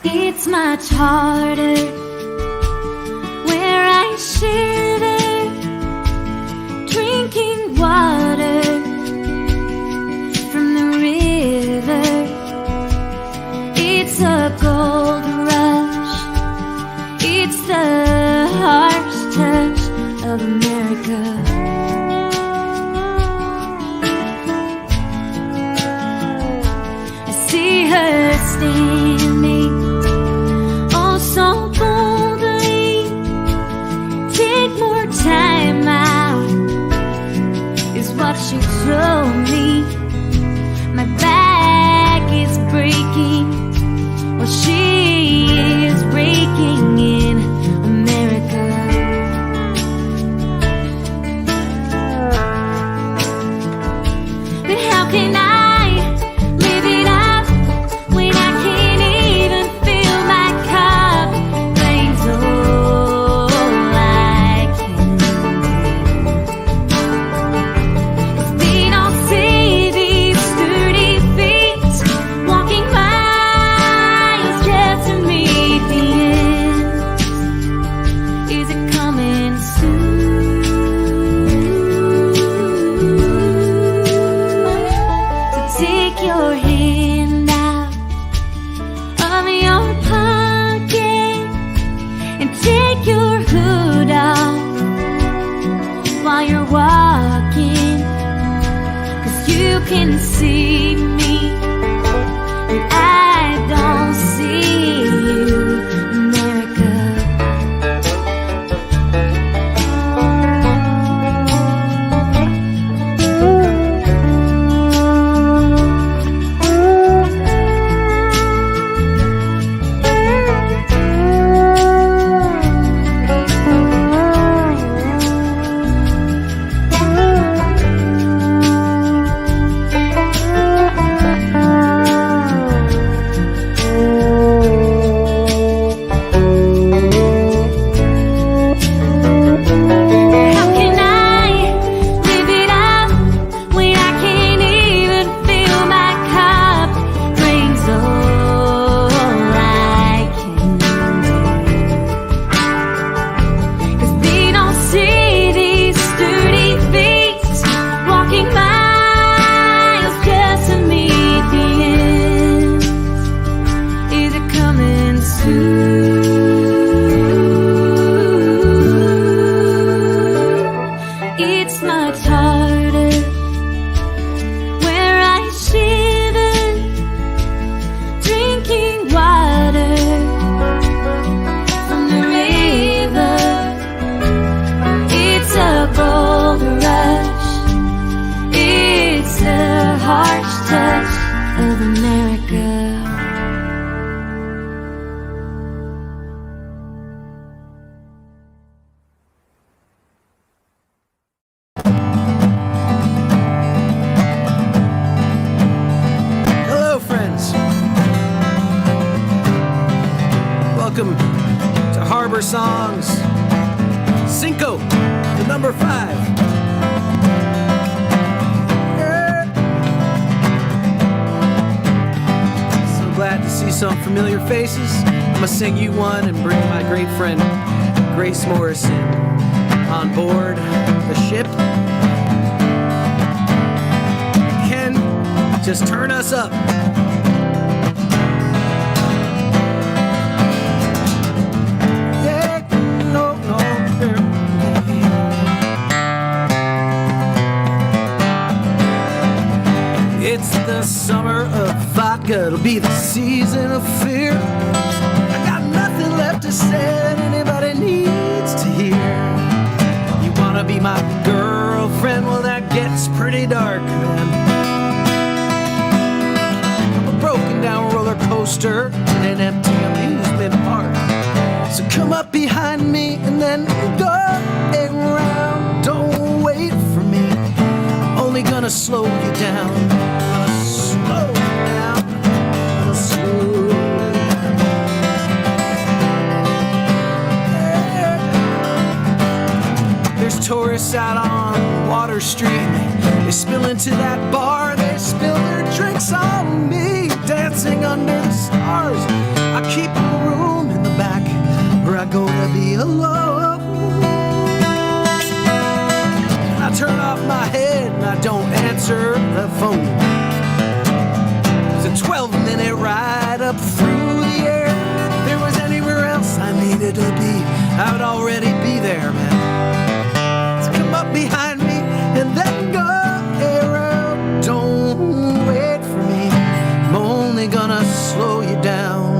It's much harder where I shiver, drinking water from the river. It's a gold rush, it's the harsh touch of America. I see her standing oh so boldly. Take more time out is what she told me. My back is breaking while she is breaking in America. But how can I live it up when I can't even fill my cup? Rain's all I can do. 'Cause they don't see these sturdy feet walking miles just to meet the end. Is it coming soon? So take your hand out of your pocket and take your hood off while you're walking. 'Cause you can see me and I don't see you, America. How can I live it up when I can't even fill my cup? Rain's all I can do. 'Cause they don't see these sturdy feet walking miles just to meet the end. Is it coming soon? It's much harder where I shiver, drinking water from the river. It's a gold rush, it's the harsh touch of America. Hello, friends. Welcome to Harbor Songs. Cinco, the number 5. So glad to see some familiar faces. I'm gonna sing you one and bring my great friend Grace Morrison on board the ship. Ken, just turn us up. Yeah, no, no, it's the summer of vodka, it'll be the season of fear. I got nothing left to say that anybody needs to hear. You wanna be my girlfriend? Well, that gets pretty dark, man. I'm a broken down roller coaster in an empty amusement park. So come up behind me and then go around. Don't wait for me, I'm only gonna slow you down. Slow you down, slow you down. There's tourists out on Water Street. They spill into that bar, they spill their drinks on me. Damn dancing under the stars. I keep a room in the back where I go to be alone. I turn off my head and I don't answer the phone. It's a 12-minute ride up through the air. If there was anywhere else I needed to be, I would already be there, man. So come up behind me and then go around. Don't wait for me, I'm only gonna slow you down.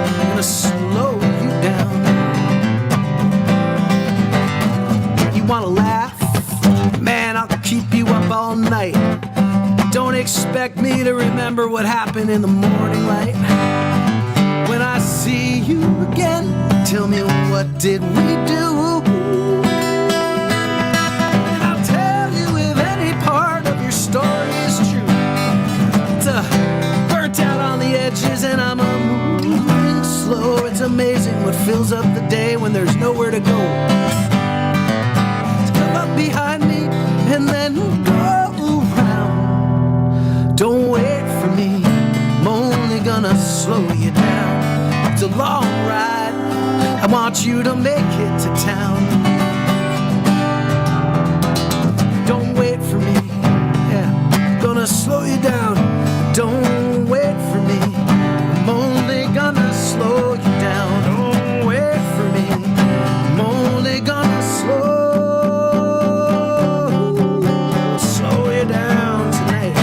I'm gonna slow you down. You wanna laugh? Man, I'll keep you up all night. Don't expect me to remember what happened in the morning light. When I see you again, tell me, what did we do? And I'll tell you if any part of your story is true. It's burnt out on the edges and I'm moving slow. It's amazing what fills up the day when there's nowhere to go. So come up behind me and then go around. Don't wait for me, I'm only gonna slow you down. It's a long ride, I want you to make it to town. Don't wait for me, yeah, gonna slow you down. Don't wait for me, I'm only gonna slow you down. Don't wait for me, I'm only gonna slow you down tonight.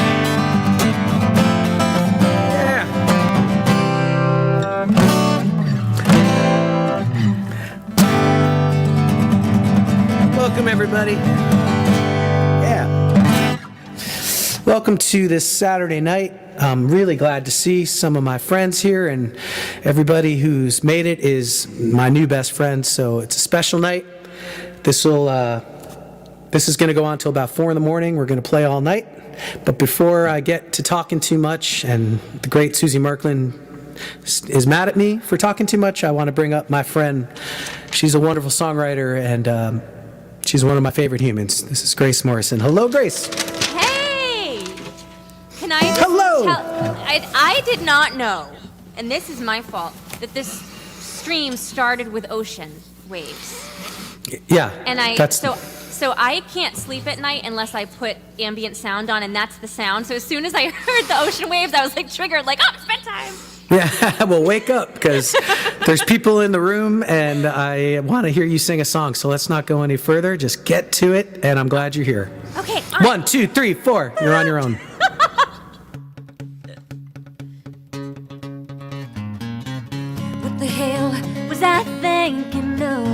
Yeah. Welcome, everybody. Yeah. Welcome to this Saturday night. I'm really glad to see some of my friends here, and everybody who's made it is my new best friend, so it's a special night. This is going to go on till about 4 in the morning. We're going to play all night. But before I get to talking too much, and the great Susie Markland is mad at me for talking too much, I want to bring up my friend. She's a wonderful songwriter, and she's one of my favorite humans. This is Grace Morrison. Hello, Grace. Hey! Can I just Hello! I did not know, and this is my fault, that this stream started with ocean waves. Yeah. And so I can't sleep at night unless I put ambient sound on, and that's the sound. So as soon as I heard the ocean waves, I was like triggered, like, oh, it's bedtime. Yeah, well, wake up, because there's people in the room, and I want to hear you sing a song. So let's not go any further. Just get to it, and I'm glad you're here. Okay. 1, 2, 3, 4. You're on your own. What the hell was I thinking of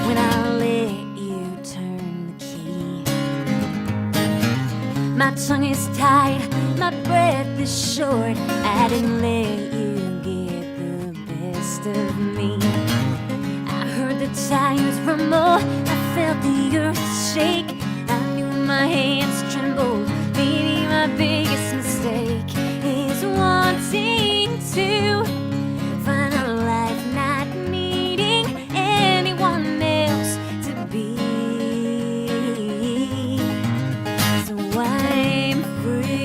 when I let you turn the key? My tongue is tied, my breath is short. I didn't let you get the best of me. I heard the tires rumble, I felt the earth shake. I knew my hands trembled. Maybe my biggest mistake is wanting to find a life not needing anyone else to be. So I'm free.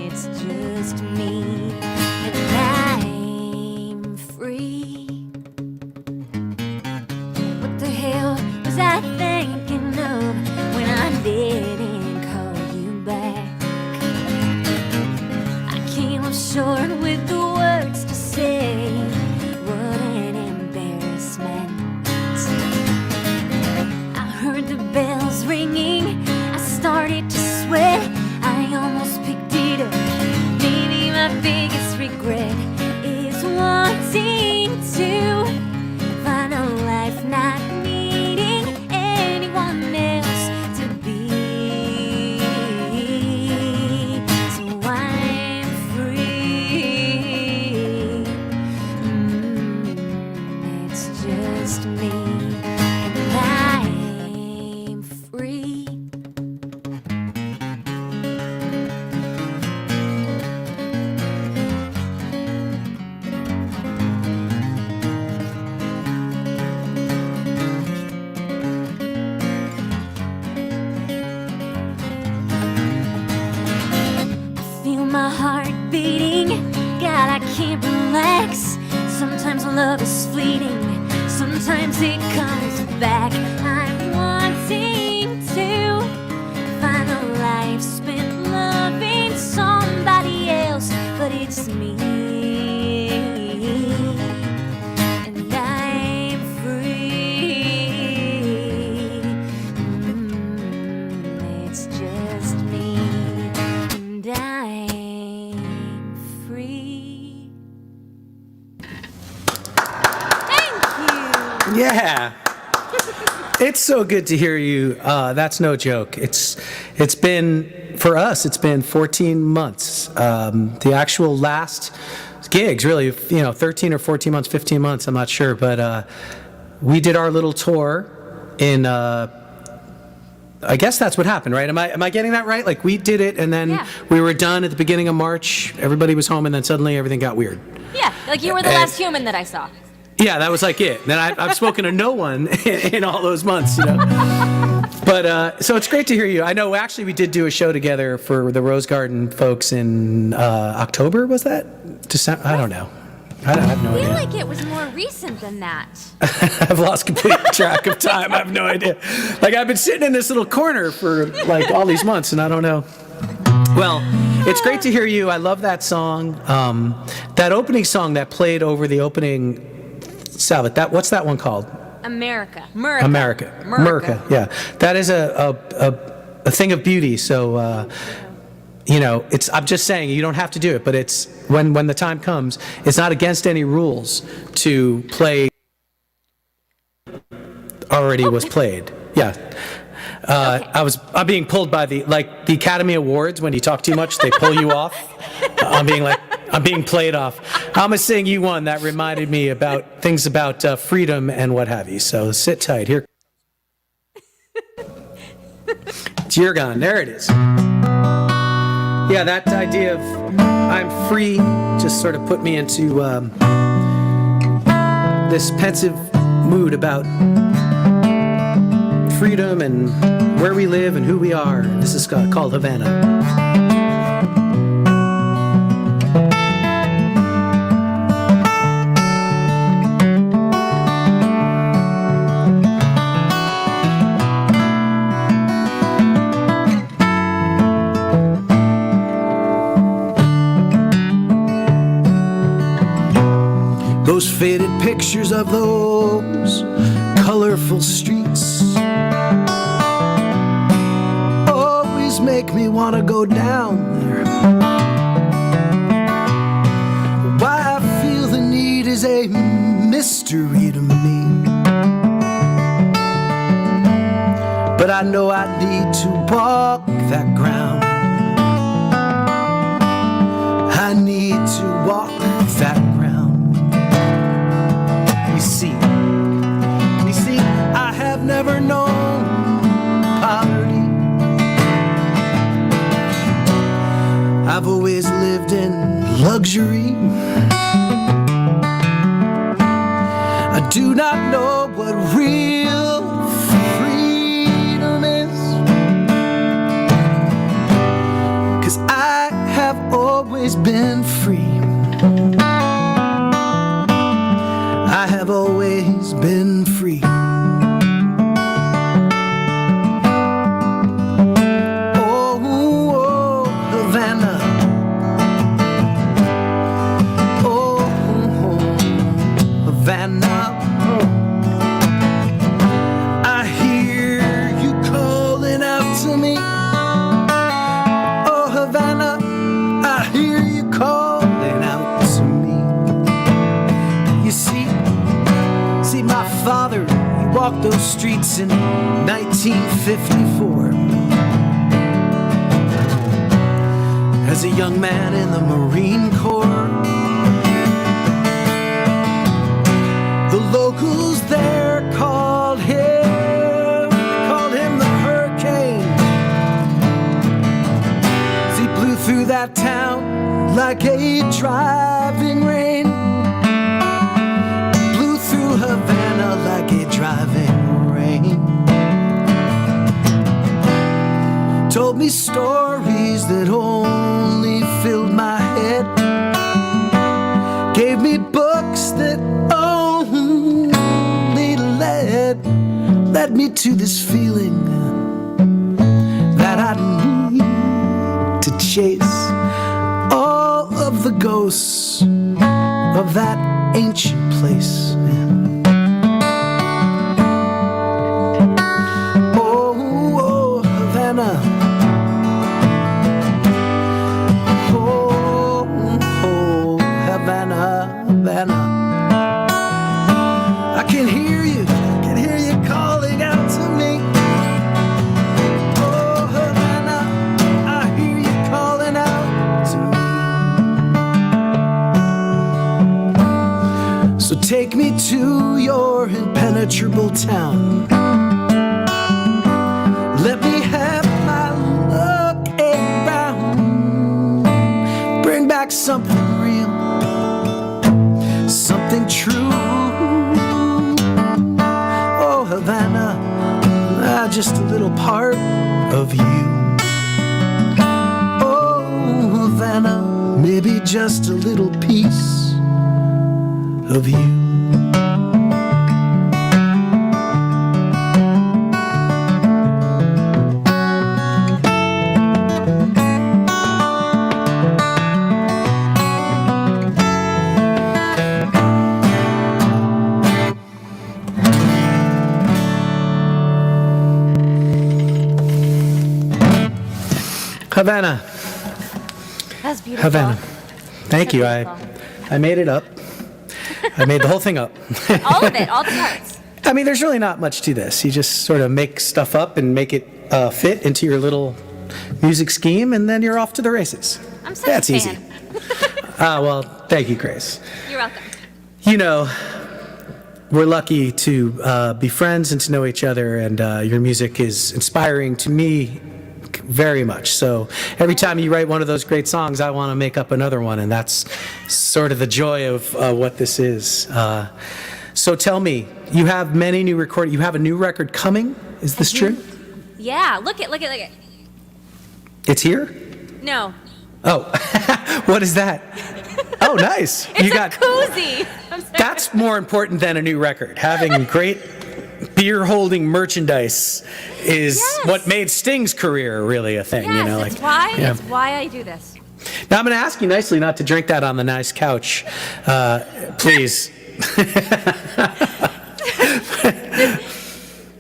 It's just me, and I'm free. What the hell was I thinking of when I didn't call you back? I came up short with the words to say. What an embarrassment. I heard the bells ringing, I started to sweat. I almost picked it up. Maybe my biggest regret is wanting to find a life not needing anyone else to be. So I'm free. It's just me, and I'm free. can't relax. Sometimes love is fleeting, sometimes it comes back. I'm wanting to find a life spent loving somebody else, but it's me, and I'm free. It's just me, and I'm free. Thank you. Yeah. It's so good to hear you. That's no joke. It's been, for us, it's been 14 months. The actual last gigs, really, 13 or 14 months, 15 months, I'm not sure. But we did our little tour in, I guess that's what happened, right? Am I getting that right? Like, we did it, and then we were done at the beginning of March. Everybody was home, and then suddenly everything got weird. Yeah, like you were the last human that I saw. Yeah, that was like it. Then I've spoken to no one in all those months, But so it's great to hear you. I know actually we did do a show together for the Rose Garden folks in October. Was that December? I don't know. I have no idea. I feel like it was more recent than that. I've lost complete track of time. I have no idea. Like, I've been sitting in this little corner for like all these months, and I don't know. Well, it's great to hear you. I love that song. That opening song that played over the opening Sabbath. What's that one called? America. Yeah, that is a thing of beauty. So it's. I'm just saying you don't have to do it, but it's when the time comes. It's not against any rules to play. Already was played. Yeah. Okay. I'm being pulled by the Academy Awards. When you talk too much, they pull you off. I'm being played off. I'm gonna sing you one that reminded me about things about freedom and what have you. So sit tight. Here. It's You're Gone. There it is. Yeah, that idea of I'm free just sort of put me into this pensive mood about freedom and where we live and who we are. This is called Havana. Those faded pictures of those colorful streets always make me want to go down there. Why I feel the need is a mystery to me, but I know I need to walk that ground. I need to walk that ground. You see, I have never known poverty. I've always lived in luxury. I do not know what real freedom is, 'cause I have always been free. I have always been free. Oh, Havana. Oh, Havana. I hear you calling out to me. Oh, Havana. I hear you calling out to me. You see, my father, he walked those streets in 1954 as a young man in the Marine Corps. The locals there called him the Hurricane. As he blew through that town like a driving rain. Havana like a driving rain. Told me stories that only filled my head. led me to this feeling that I need to chase all of the ghosts of that ancient place. Oh, Havana. Oh, Havana, Havana. I can hear you calling out to me. Oh, Havana, I hear you calling out to me. So take me to your impenetrable town. Let me have my look around. Bring back something real, something true. Oh, Havana, just a little part of you. Oh, Havana, maybe just a little piece of you. Havana. That's beautiful. Havana. Thank you. I made it up. I made the whole thing up. All of it, all the parts. I mean, there's really not much to this. You just sort of make stuff up and make it fit into your little music scheme, and then you're off to the races. I'm such That's a fan. easy. Well, thank you, Grace. You're welcome. You know, we're lucky to be friends and to know each other, and your music is inspiring to me very much. So every time you write one of those great songs, I want to make up another one, and that's sort of the joy of what this is. So tell me, you have many new recordings. You have a new record coming. Is this true? Yeah, look it. It's here? No. Oh, what is that? Oh, nice. It's a koozie. I'm sorry. That's more important than a new record. Having great beer-holding merchandise is what made Sting's career really a thing. Yes, you know, it's why I do this. Now I'm going to ask you nicely not to drink that on the nice couch, please.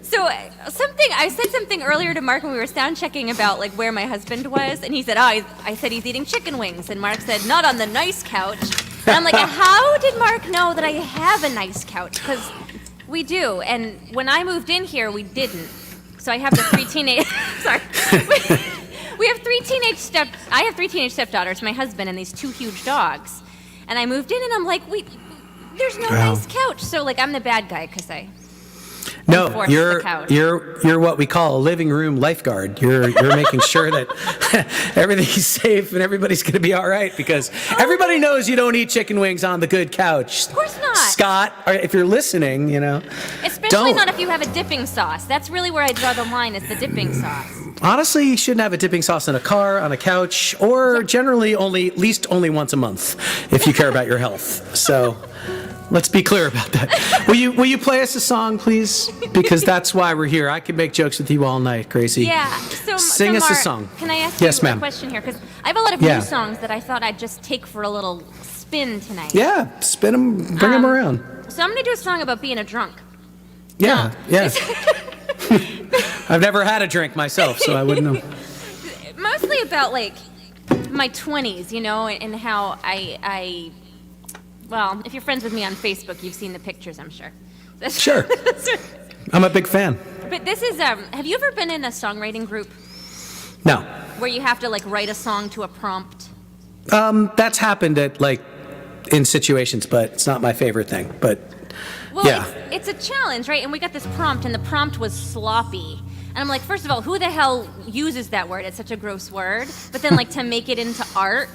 So I said something earlier to Mark when we were sound checking about like where my husband was, and he said, I said he's eating chicken wings, and Mark said, not on the nice couch. And I'm like, how did Mark know that I have a nice couch? Because we do, and when I moved in here, we didn't. So I have the three teenage. Sorry. We have I have three teenage stepdaughters, my husband, and these two huge dogs. And I moved in, and I'm like, there's no nice couch. So like, I'm the bad guy because I. No, you're what we call a living room lifeguard. You're making sure that everything's safe and everybody's going to be all right, because everybody knows you don't eat chicken wings on the good couch. Of course not. Scott, if you're listening, you know. Especially not if you have a dipping sauce. That's really where I draw the line, is the dipping sauce. Honestly, you shouldn't have a dipping sauce in a car, on a couch, or generally at least only once a month if you care about your health. So let's be clear about that. Will you play us a song, please? Because that's why we're here. I could make jokes with you all night, Gracie. Yeah. Sing us Marc, a song. Can I ask Yes, you ma'am. a question here? Because I have a lot of new songs that I thought I'd just take for a little spin tonight. Yeah, spin them, bring them around. So I'm going to do a song about being a drunk. Yeah, yeah. I've never had a drink myself, so I wouldn't know. Mostly about, like, my 20s, you know, and how well, if you're friends with me on Facebook, you've seen the pictures, I'm sure. Sure. I'm a big fan. But this is, have you ever been in a songwriting group? No. Where you have to, like, write a song to a prompt? That's happened in situations, but it's not my favorite thing. But well, yeah, it's a challenge, right? And we got this prompt, and the prompt was sloppy. And I'm like, first of all, who the hell uses that word? It's such a gross word. But then, like, to make it into art,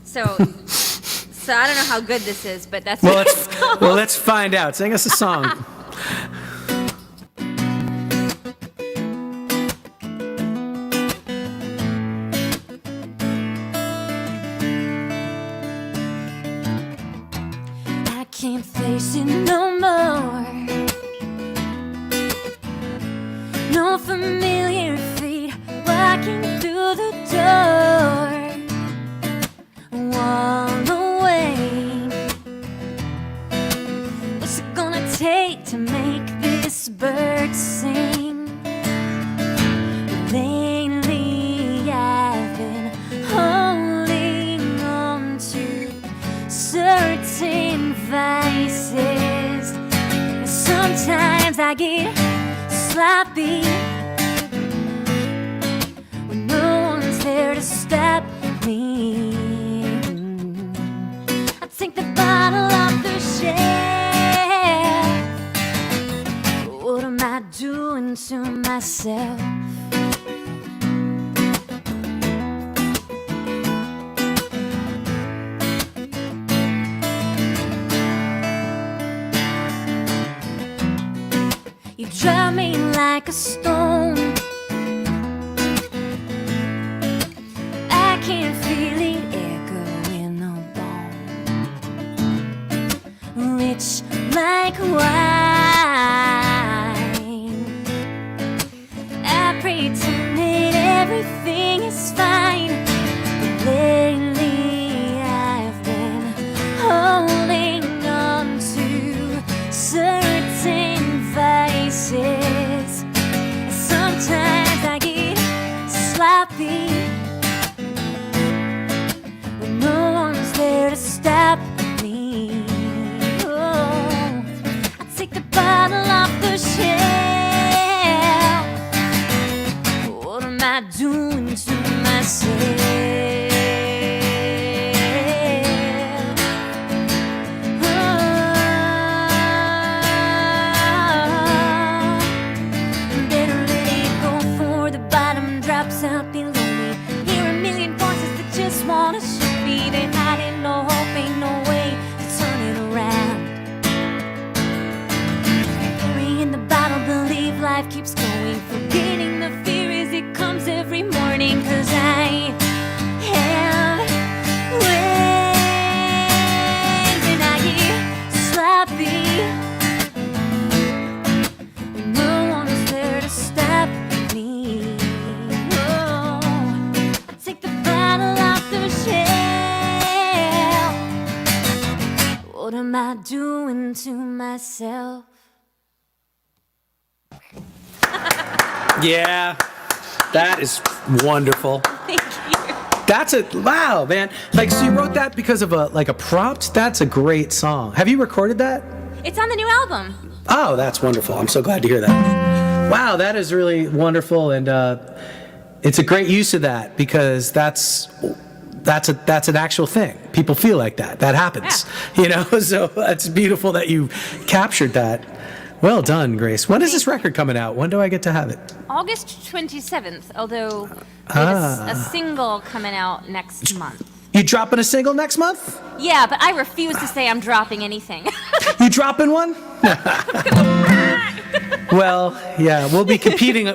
so I don't know how good this is, but that's what it's called. Well, let's find out. Sing us a song. I can't face it no more. certain vices. Sometimes I get sloppy when no one's there to stop me. I take the bottle off the shelf. What am I doing to myself? You drive me like a stone. I can feel it echo in the bone. Rich like wine, I pretend that everything is fine, but lately I've been holding on to certain vices. Sometimes I get sloppy when no one's there to stop me. Oh, I take the bottle off the shelf. What am I doing to myself? Out below me, hear a million voices that just wanna shoot me. They hide in no hope, ain't no way to turn it around. Hurry in the bottle, believe life keeps going, forgetting the fear as it comes every morning. 'Cause I have wings and I get sloppy. No one's there to stop me. What am I doing to myself? Yeah, that is wonderful. Thank you. That's a wow, man. Like, so you wrote that because of a prompt? That's a great song. Have you recorded that? It's on the new album. Oh, that's wonderful. I'm so glad to hear that. Wow, that is really wonderful, and it's a great use of that because that's an actual thing. People feel like that. That happens. Yeah. You know, so it's beautiful that you captured that. Well done, Grace. When is this record coming out? When do I get to have it? August 27th, although there's a single coming out next month. You dropping a single next month? Yeah, but I refuse to say I'm dropping anything. You dropping one? Well, yeah, we'll be competing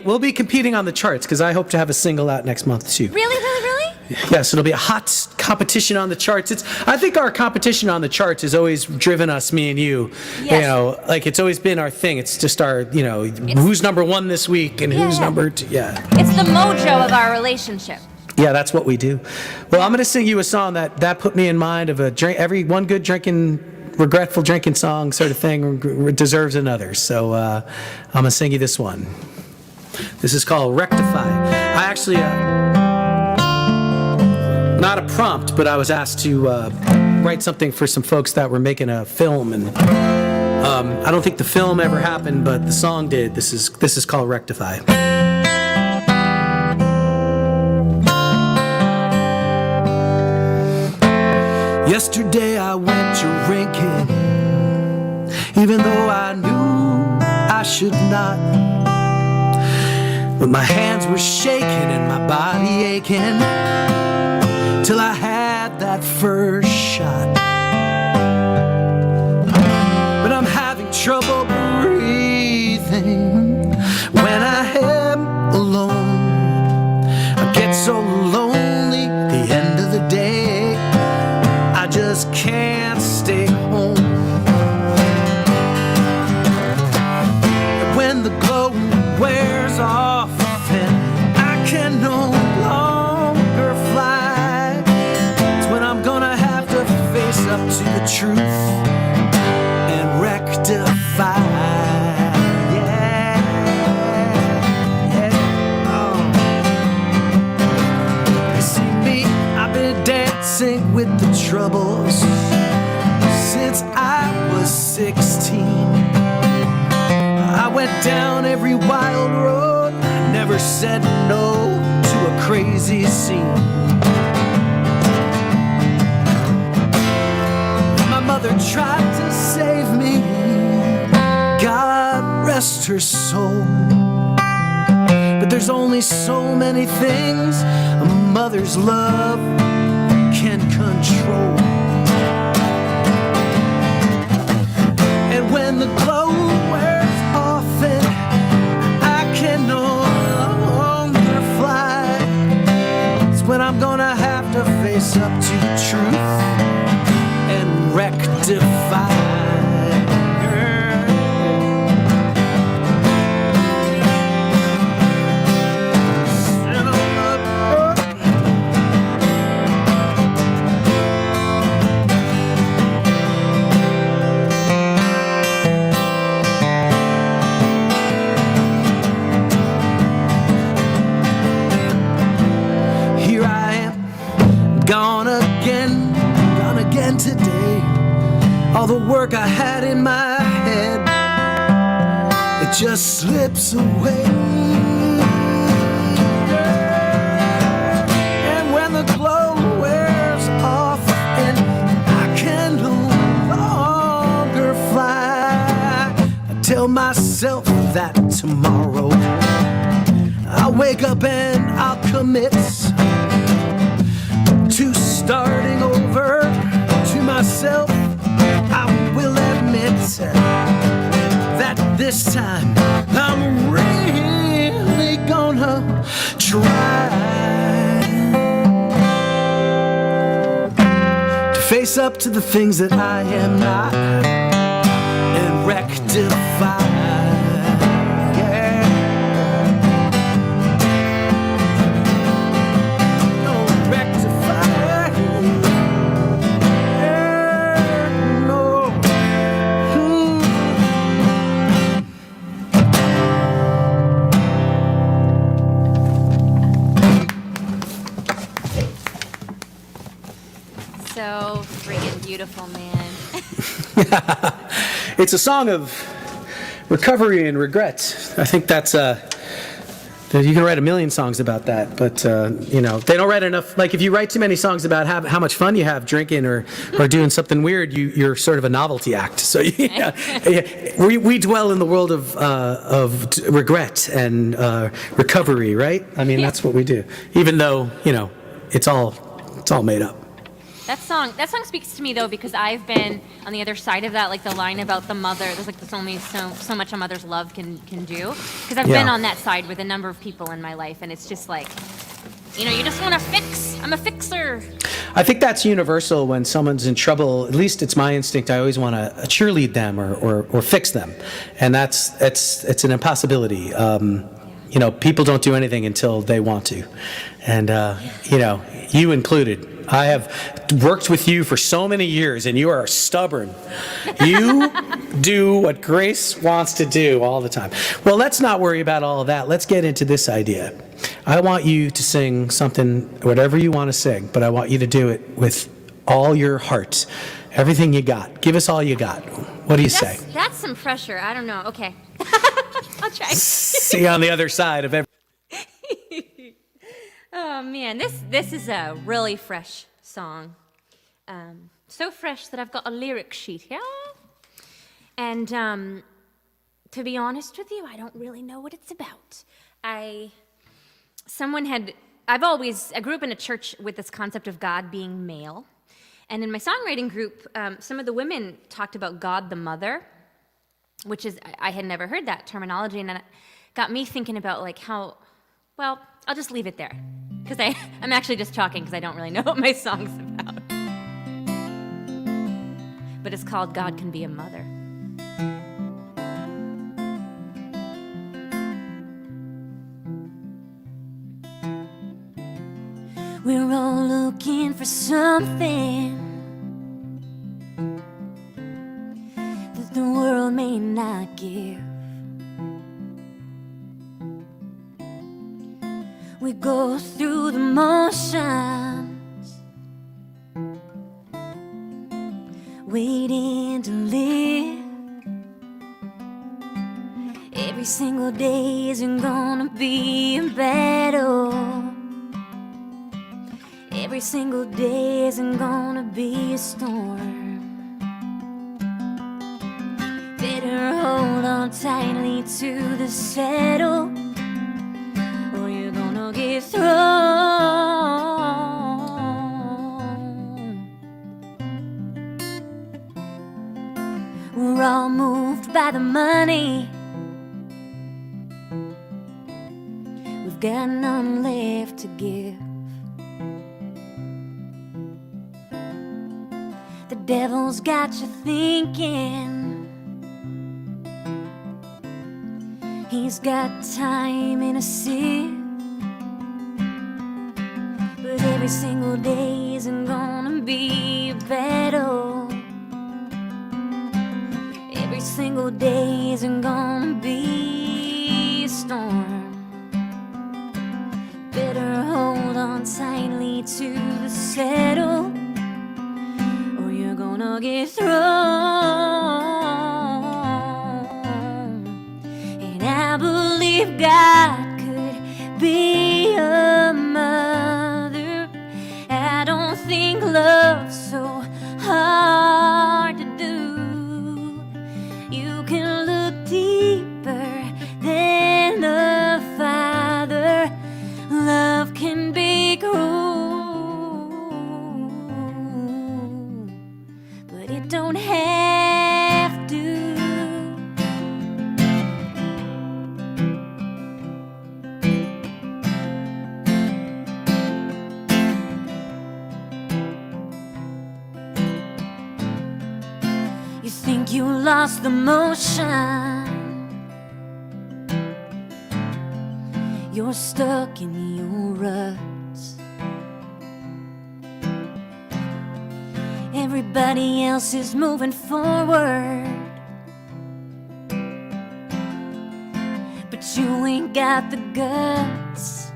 on the charts because I hope to have a single out next month too. Really? Yes, it'll be a hot competition on the charts. I think our competition on the charts has always driven us, me and you. Yes. You know, like it's always been our thing. It's just our, who's number one this week and who's number two. Yeah. It's the mojo of our relationship. Yeah, that's what we do. Well, I'm going to sing you a song that put me in mind of every one good regretful drinking song sort of thing deserves another. So I'm going to sing you this one. This is called Rectify. I actually, not a prompt, but I was asked to write something for some folks that were making a film, and I don't think the film ever happened, but the song did. This is called Rectify. Yesterday I went drinking, even though I knew I should not. But my hands were shaking and my body aching, till I had that first shot. But I'm having trouble breathing when I am alone. I get so lonely at the end of the day, I just can't stay home. And when the glow wears off and I can no longer fly, it's when I'm gonna have to face up to the truth and rectify. You see me, I've been dancing with the troubles went down every wild road, never said no to a crazy scene. My mother tried to save me, God rest her soul. But there's only so many things a mother's love can control. And when the glow wears off and I can no longer fly, it's when I'm gonna have to face up to the truth and rectify. Gone again today. All the work I had in my head, it just slips away. And when the glow wears off and I can no longer fly, I tell myself that tomorrow I'll wake up and I'll commit to starting over. To myself I will admit that this time I'm really gonna try to face up to the things that I am not and rectify. So friggin' beautiful, man. It's a song of recovery and regret. I think that's you can write a million songs about that, but you know, they don't write enough. Like if you write too many songs about how much fun you have drinking or doing something weird, you're sort of a novelty act. So yeah, we dwell in the world of regret and recovery, right? I mean, that's what we do. Even though, you know, it's all made up. That song speaks to me though, because I've been on the other side of that, like the line about the mother. There's only so much a mother's love can do. Because I've been on that side with a number of people in my life, and it's just like, you know, you just want to fix. I'm a fixer. I think that's universal when someone's in trouble. At least it's my instinct. I always want to cheerlead them or fix them, and it's an impossibility. You know, people don't do anything until they want to, and you know, you included. I have worked with you for so many years, and you are stubborn. You do what Grace wants to do all the time. Well, let's not worry about all of that. Let's get into this idea. I want you to sing something, whatever you want to sing, but I want you to do it with all your heart, everything you got. Give us all you got. What do you say? That's some pressure. I don't know. Okay. I'll try. See you on the other side of everything. Oh man, this is a really fresh song. So fresh that I've got a lyric sheet here. And to be honest with you, I don't really know what it's about. I grew up in a church with this concept of God being male. And in my songwriting group, some of the women talked about God the mother, which is, I had never heard that terminology, and it got me thinking about like how, well, I'll just leave it there, because I'm actually just talking because I don't really know what my song's about. But it's called God Can Be a Mother. We're all looking for something that the world may not give. We go through the motions, waiting to live. Every single day isn't gonna be a battle. Every single day isn't gonna be a storm. Better hold on tightly to the saddle, or you're gonna get thrown. We're all moved by the money. We've got none left to give. The devil's got you thinking he's got time in a sieve. But every single day isn't gonna be a battle. Every single day isn't gonna be a storm. Better hold on tightly to the saddle, or you're gonna get thrown. And I believe God could be a mother. I don't think love's so hard to do. You can look deeper than the Father. Love can be cruel, but it don't have to. You think you lost the motion. You're stuck in your ruts. Everybody else is moving forward, but you ain't got the guts.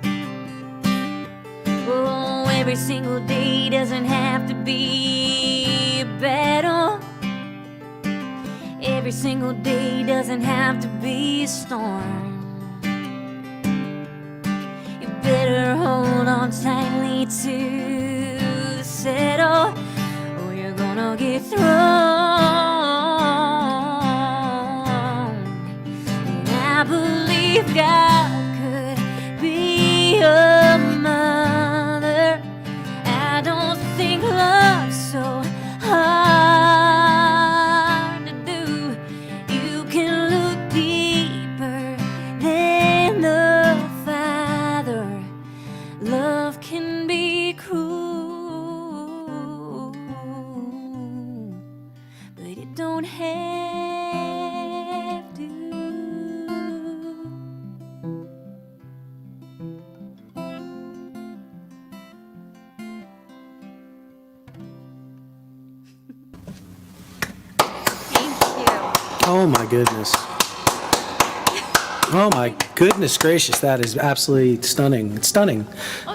Oh, every single day doesn't have to be a battle. Every single day doesn't have to be a storm. Better hold on tightly to the saddle, or you're gonna get thrown. And I believe God could be a mother. I don't think love's so hard to do. You can look deeper than the Father. Love can be cruel, but it don't have to. Thank you. Oh my goodness. Oh my goodness gracious, that is absolutely stunning. It's stunning.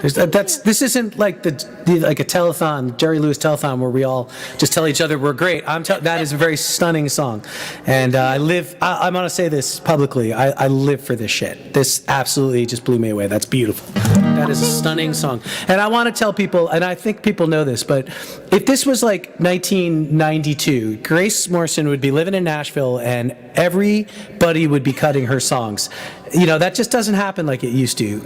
This isn't like like a telethon, Jerry Lewis telethon, where we all just tell each other we're great. That is a very stunning song, and I'm going to say this publicly. I live for this shit. This absolutely just blew me away. That's beautiful. That is a stunning song, and I want to tell people, and I think people know this, but if this was like 1992, Grace Morrison would be living in Nashville, and everybody would be cutting her songs. You know, that just doesn't happen like it used to.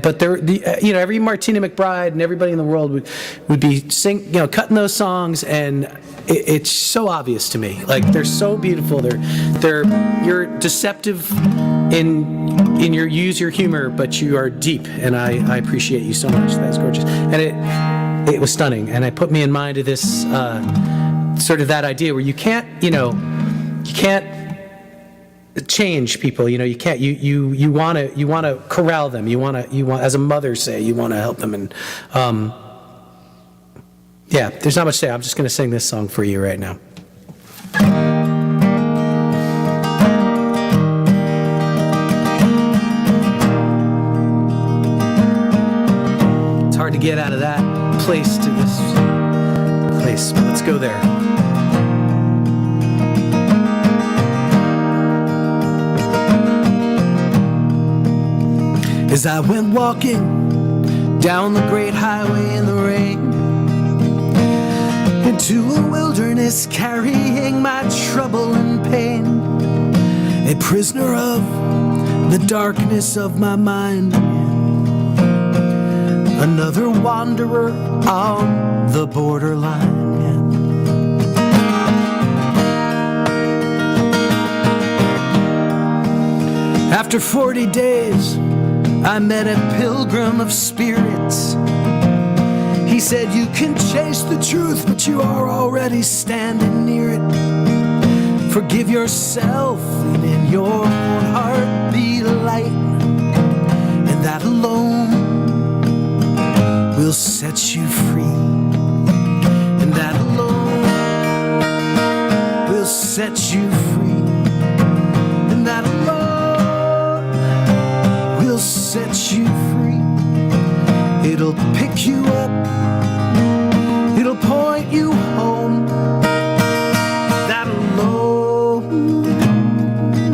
But every Martina McBride and everybody in the world would be cutting those songs, and it's so obvious to me. Like, they're so beautiful. You're deceptive in your use your humor, but you are deep, and I appreciate you so much. That's gorgeous, and it was stunning, and it put me in mind of this sort of that idea where you can't change people. You can't. You want to corral them. You want, as a mother say, you want to help them. And yeah, there's not much to say. I'm just going to sing this song for you right now. It's hard to get out of that place to this place, but let's go there. as I went walking down the great highway in the rain, into a wilderness carrying my trouble and pain, a prisoner of the darkness of my mind, another wanderer on the borderline. After 40 days, I met a pilgrim of spirits. He said, you can chase the truth, but you are already standing near it. Forgive yourself, and in your own heart be light, and that alone will set you free. And that alone will set you free. And that alone will set you free. It'll pick you up, it'll point you home. That alone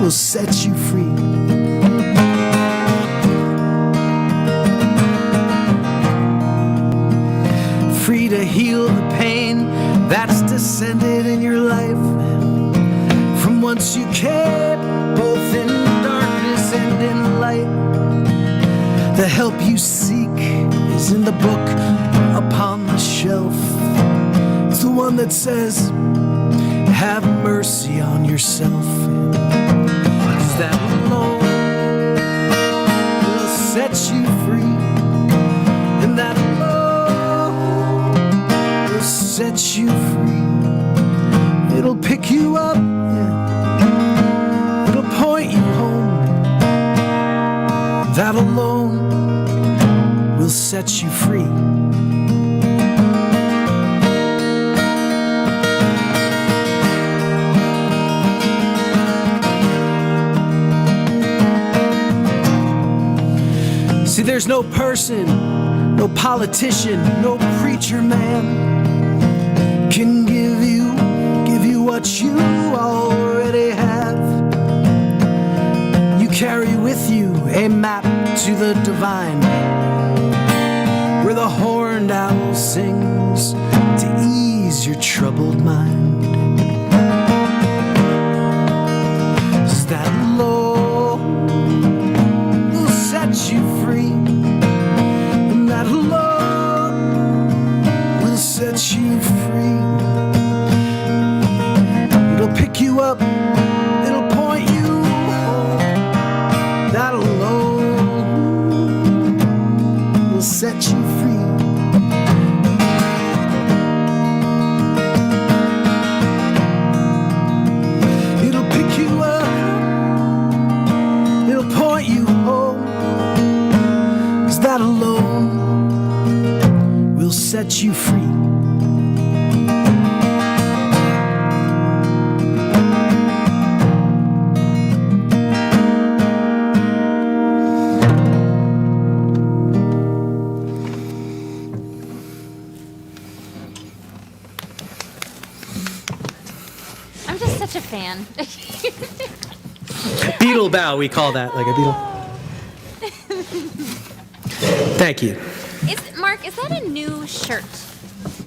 will set you free. Free to heal the pain that's descended in your life from whence you came, both in darkness and in light. The help you seek is in the book upon the shelf. It's the one that says, have mercy on yourself. 'Cause that alone will set you free. And that alone will set you free. It'll pick you up, yeah. It'll point you home. That alone will set you free. See, there's no person, no politician, no preacher man can give you what you already have. You carry with you a map to the divine, where the horned owl sings to ease your troubled mind. 'Cause that alone will set you free, and that alone will set you free. It'll pick you up, it'll point you home. That alone will set you free. It'll pick you up, it'll point you home. 'Cause that alone will set you free. I'm just such a fan. Beetle bow, we call that, like a beetle. Thank you. Mark, is that a new shirt?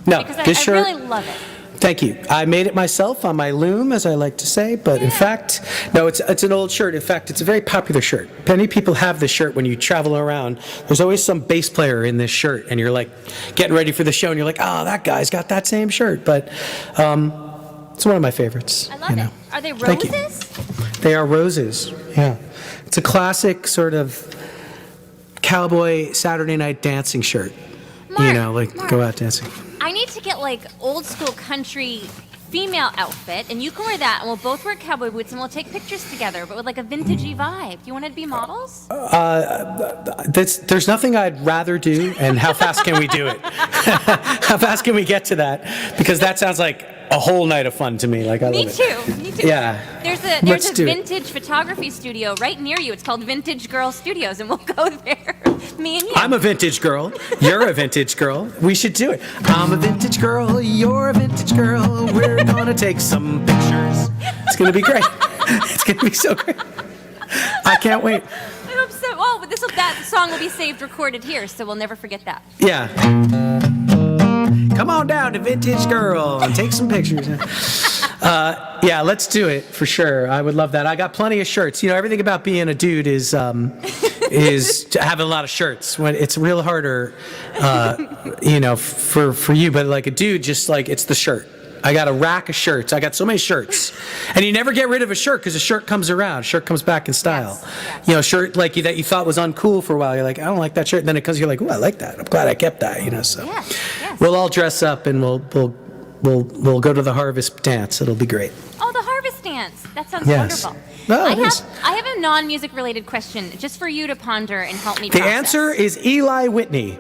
No, Because this I shirt. really love it. Thank you. I made it myself on my loom, as I like to say, but in fact, no, it's an old shirt. In fact, it's a very popular shirt. Many people have this shirt when you travel around. There's always some bass player in this shirt, and you're like getting ready for the show, and you're like, oh, that guy's got that same shirt. But it's one of my favorites. I love it. Are they Thank you. roses? They are roses, yeah. It's a classic sort of cowboy Saturday night dancing shirt. Mark, Like Mark. go out dancing. I need to get like old school country female outfit, and you can wear that, and we'll both wear cowboy boots, and we'll take pictures together, but with like a vintagey vibe. Do you want to be models? There's nothing I'd rather do, and how fast can we do it? How fast can we get to that? Because that sounds like a whole night of fun to me. Like I Me love it. too. Me too. Yeah. There's Let's a do it. vintage photography studio right near you. It's called Vintage Girl Studios, and we'll go there. Me and you. I'm a vintage girl. You're a vintage girl. We should do it. I'm a vintage girl. You're a vintage girl. We're gonna take some pictures. It's gonna be great. It's gonna be so great. I can't wait. I hope so. Well, No, but that song will be saved, recorded here, so we'll never forget that. Yeah. Come on down to Vintage Girl and take some pictures. Yeah, let's do it for sure. I would love that. I got plenty of shirts. You know, everything about being a dude is having a lot of shirts. When it's real harder, you know, for you. But like a dude, just like it's the shirt. I got a rack of shirts. I got so many shirts, and you never get rid of a shirt because a shirt comes around. A shirt comes back in style. Yes. You know, shirt like that you thought was uncool for a while. You're like, I don't like that shirt. And then it comes, you're like, oh, I like that. I'm glad I kept that. You know, so Yes. we'll all dress up and we'll go to the harvest dance. It'll be great. Oh, the harvest dance. That sounds Yes. wonderful. No, it is. I have a non-music related question just for you to ponder and help me The process. answer is Eli Whitney.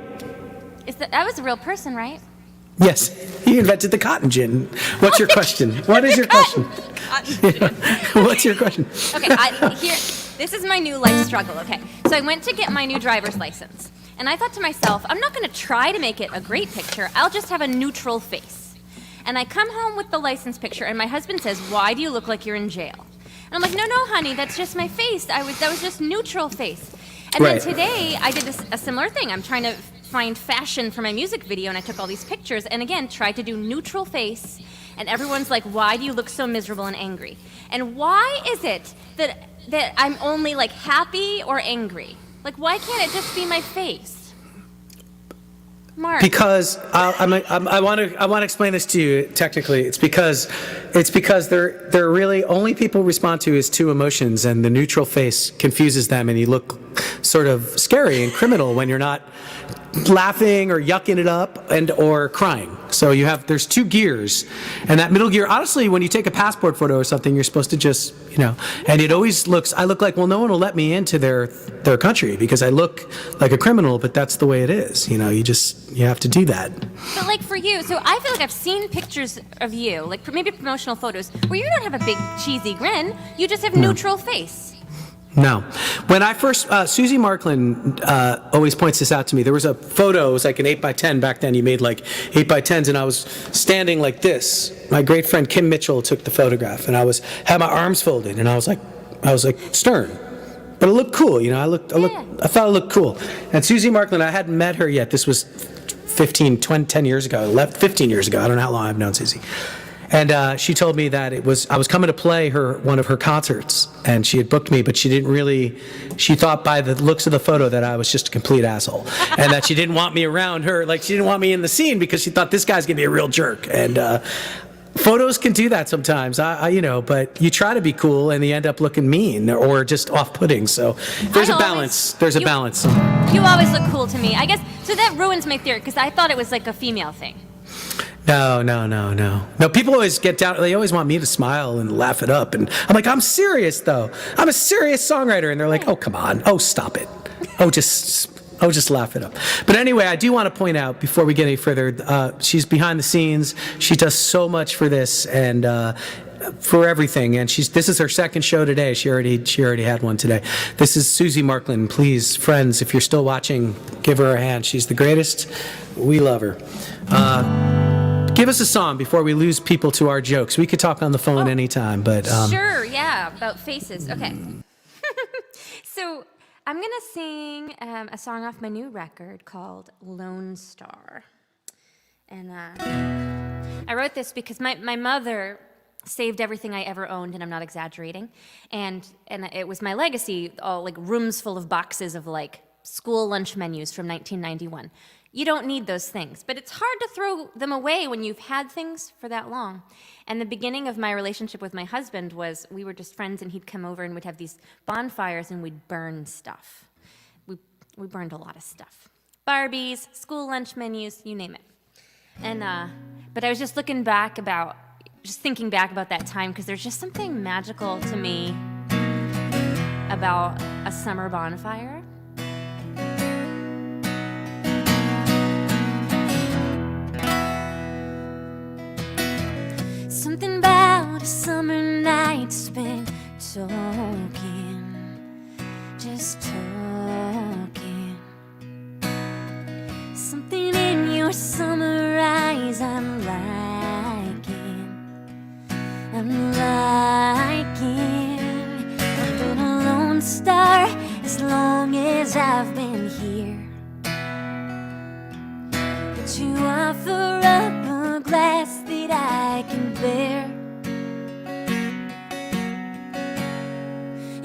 That was a real person, right? Yes, he invented the cotton gin. What's your question? What is your question? What's your question? Okay, this is my new life struggle, okay? So I went to get my new driver's license, and I thought to myself, I'm not gonna try to make it a great picture, I'll just have a neutral face. And I come home with the license picture, and my husband says, why do you look like you're in jail? And I'm like, no, honey, that's just my face. That was just neutral face. And Right. then today, I did a similar thing. I'm trying to find fashion for my music video, and I took all these pictures, and again, tried to do neutral face, and everyone's like, why do you look so miserable and angry? And why is it that I'm only like happy or angry? Like, why can't it just be my face? Mark. Because I want to explain this to you. Technically, it's because they're really only people respond to is two emotions, and the neutral face confuses them, and you look sort of scary and criminal when you're not laughing or yucking it up or crying. So there's two gears, and that middle gear, honestly, when you take a passport photo or something, you're supposed to just, you know, and it always I look like, well, no one will let me into their country because I look like a criminal, but that's the way it is. You know, you have to do that. But like for you, so I feel like I've seen pictures of you, like maybe promotional photos, where you don't have a big cheesy grin, you just have neutral face. No. When I first, Susie Marklin always points this out to me. There was a photo, it was like an 8x10 back then. You made like 8x10s, and I was standing like this. My great friend Kim Mitchell took the photograph, and had my arms folded, and I was like stern. But it looked cool, you know. I thought it looked cool. And Susie Marklin, I hadn't met her yet. This was 10 years ago. 15 years ago. I don't know how long I've known Susie. And she told me that I was coming to play one of her concerts, and she had booked me, but she thought by the looks of the photo that I was just a complete asshole, and that she didn't want me around her, like she didn't want me in the scene because she thought this guy's gonna be a real jerk. And photos can do that sometimes, but you try to be cool and you end up looking mean or just off-putting. So there's a balance. There's a balance. You always look cool to me. I guess, so that ruins my theory, because I thought it was like a female thing. No. No, people always get down. They always want me to smile and laugh it up. And I'm like, I'm serious, though. I'm a serious songwriter. And they're like, oh, come on. Oh, stop it. Oh, just laugh it up. But anyway, I do want to point out, before we get any further, she's behind the scenes. She does so much for this and for everything. And this is her second show today. She already had one today. This is Susie Marklin. Please, friends, if you're still watching, give her a hand. She's the greatest. We love her. Give us a song before we lose people to our jokes. We could talk on the phone anytime, but... Sure, yeah, about faces. Okay. So I'm going to sing a song off my new record called Lone Star. And I wrote this because my mother saved everything I ever owned, and I'm not exaggerating. And it was my legacy, all like rooms full of boxes of like school lunch menus from 1991. You don't need those things, but it's hard to throw them away when you've had things for that long. And the beginning of my relationship with my husband was we were just friends, and he'd come over and we'd have these bonfires and we'd burn stuff. We burned a lot of stuff. Barbies, school lunch menus, you name it. And but I was just thinking back about that time, because there's just something magical to me about a summer bonfire. Something about a summer night spent just talking. Something in your summer eyes I'm liking. I've been a lone star as long as I've been here. But you offer up a glass that I can bear,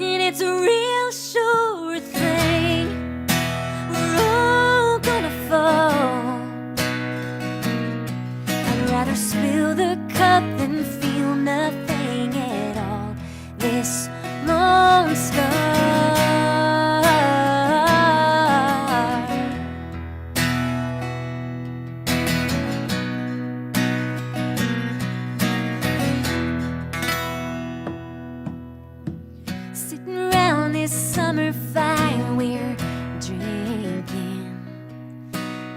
and it's a real sure thing. We're all gonna fall. I'd rather spill the cup than feel nothing at all. This lone star. Sitting around this summer fire, we're drinking,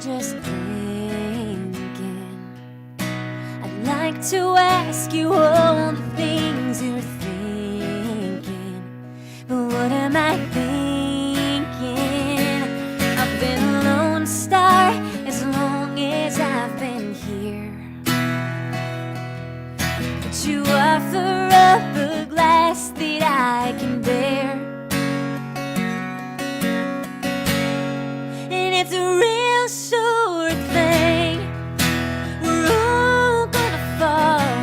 just drinking. I'd like to ask you all the things you're thinking, but what am I thinking? I've been a lone star as long as I've been here, but you offer up a glass that I can bear, and it's a real sure thing. We're all gonna fall.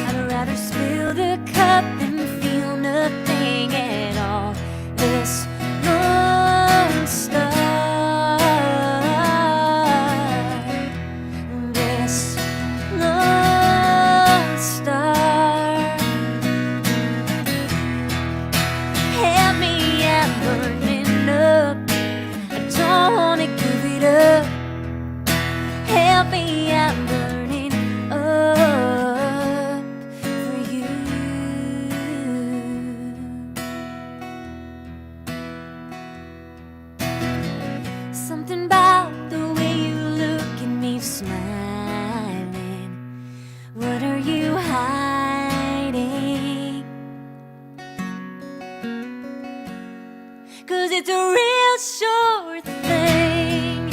I'd rather spill the cup than feel nothing at all. This lone star, this lone star. Help me, I'm burning up. I don't wanna give it up. Help me, I'm burning up for you. Something about the way you look at me smiling. What are you hiding? 'Cause it's a real sure thing.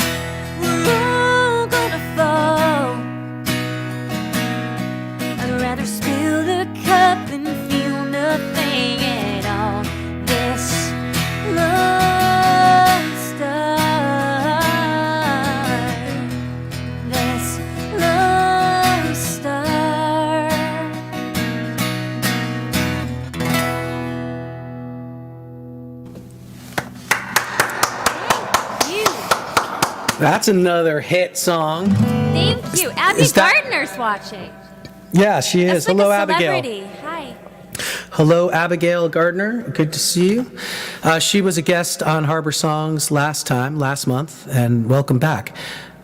We're all gonna fall. I'd rather spill the cup than feel nothing at all. This lone star, this lone star. You. That's another hit song. Thank you. Abby is that- Gardner's watching. Yeah, she is. That's like Hello, a Abigail. celebrity. Hi. Hello, Abigail Gardner. Good to see you. She was a guest on Harbor Songs last month, and welcome back.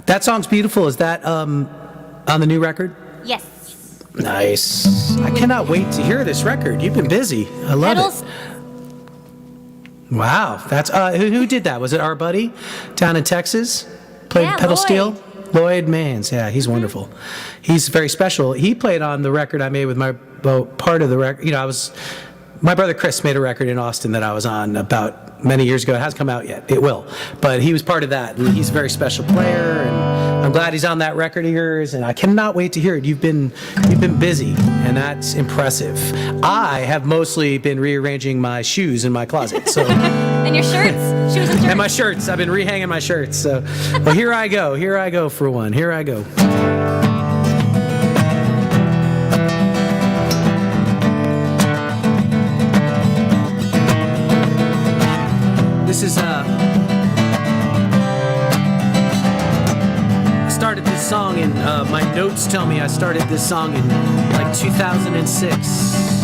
That song's beautiful. Is that on the new record? Yes. Nice. I cannot wait to hear this record. You've been busy. I love Pedals. it. Wow. That's who did that? Was it our buddy down in Texas? Played Yeah, pedal Lloyd. steel? Lloyd Maines. Yeah, he's wonderful. He's very special. He played on the record I made with part of the record. You know, my brother Chris made a record in Austin that I was on about many years ago. It hasn't come out yet. It will. But he was part of that. And he's a very special player, and I'm glad he's on that record of yours, and I cannot wait to hear it. You've been busy, and that's impressive. I have mostly been rearranging my shoes in my closet. So And your shirts. Shoes and shirts. and my shirts. I've been rehanging my shirts. So well, here I go for one. Here I go. This is I started this song in my notes tell me I started this song in like 2006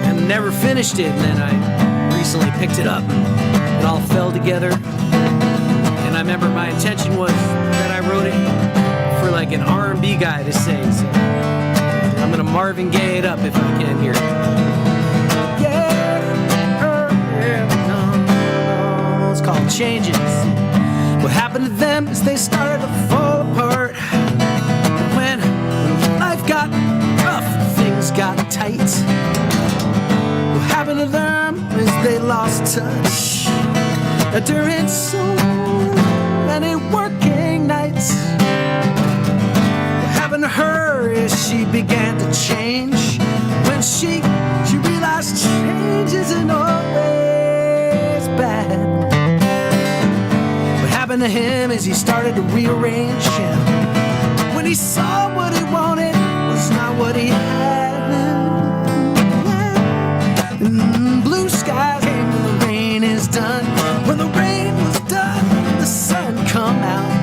and never finished it, and then I recently picked it up and it all fell together. And I remember my intention was that I wrote it for like an R&B guy to sing, so I'm gonna Marvin Gaye it up if I can here. It's called Changes. What happened to them is they started to fall apart. When life got rough, things got tight. What happened to them is they lost touch during so many working nights. What happened to her is she began to change when she realized changes to him as he started to rearrange. And when he saw what he wanted was not what he had. And blue skies came when the rain is done. When the rain was done, the sun come out.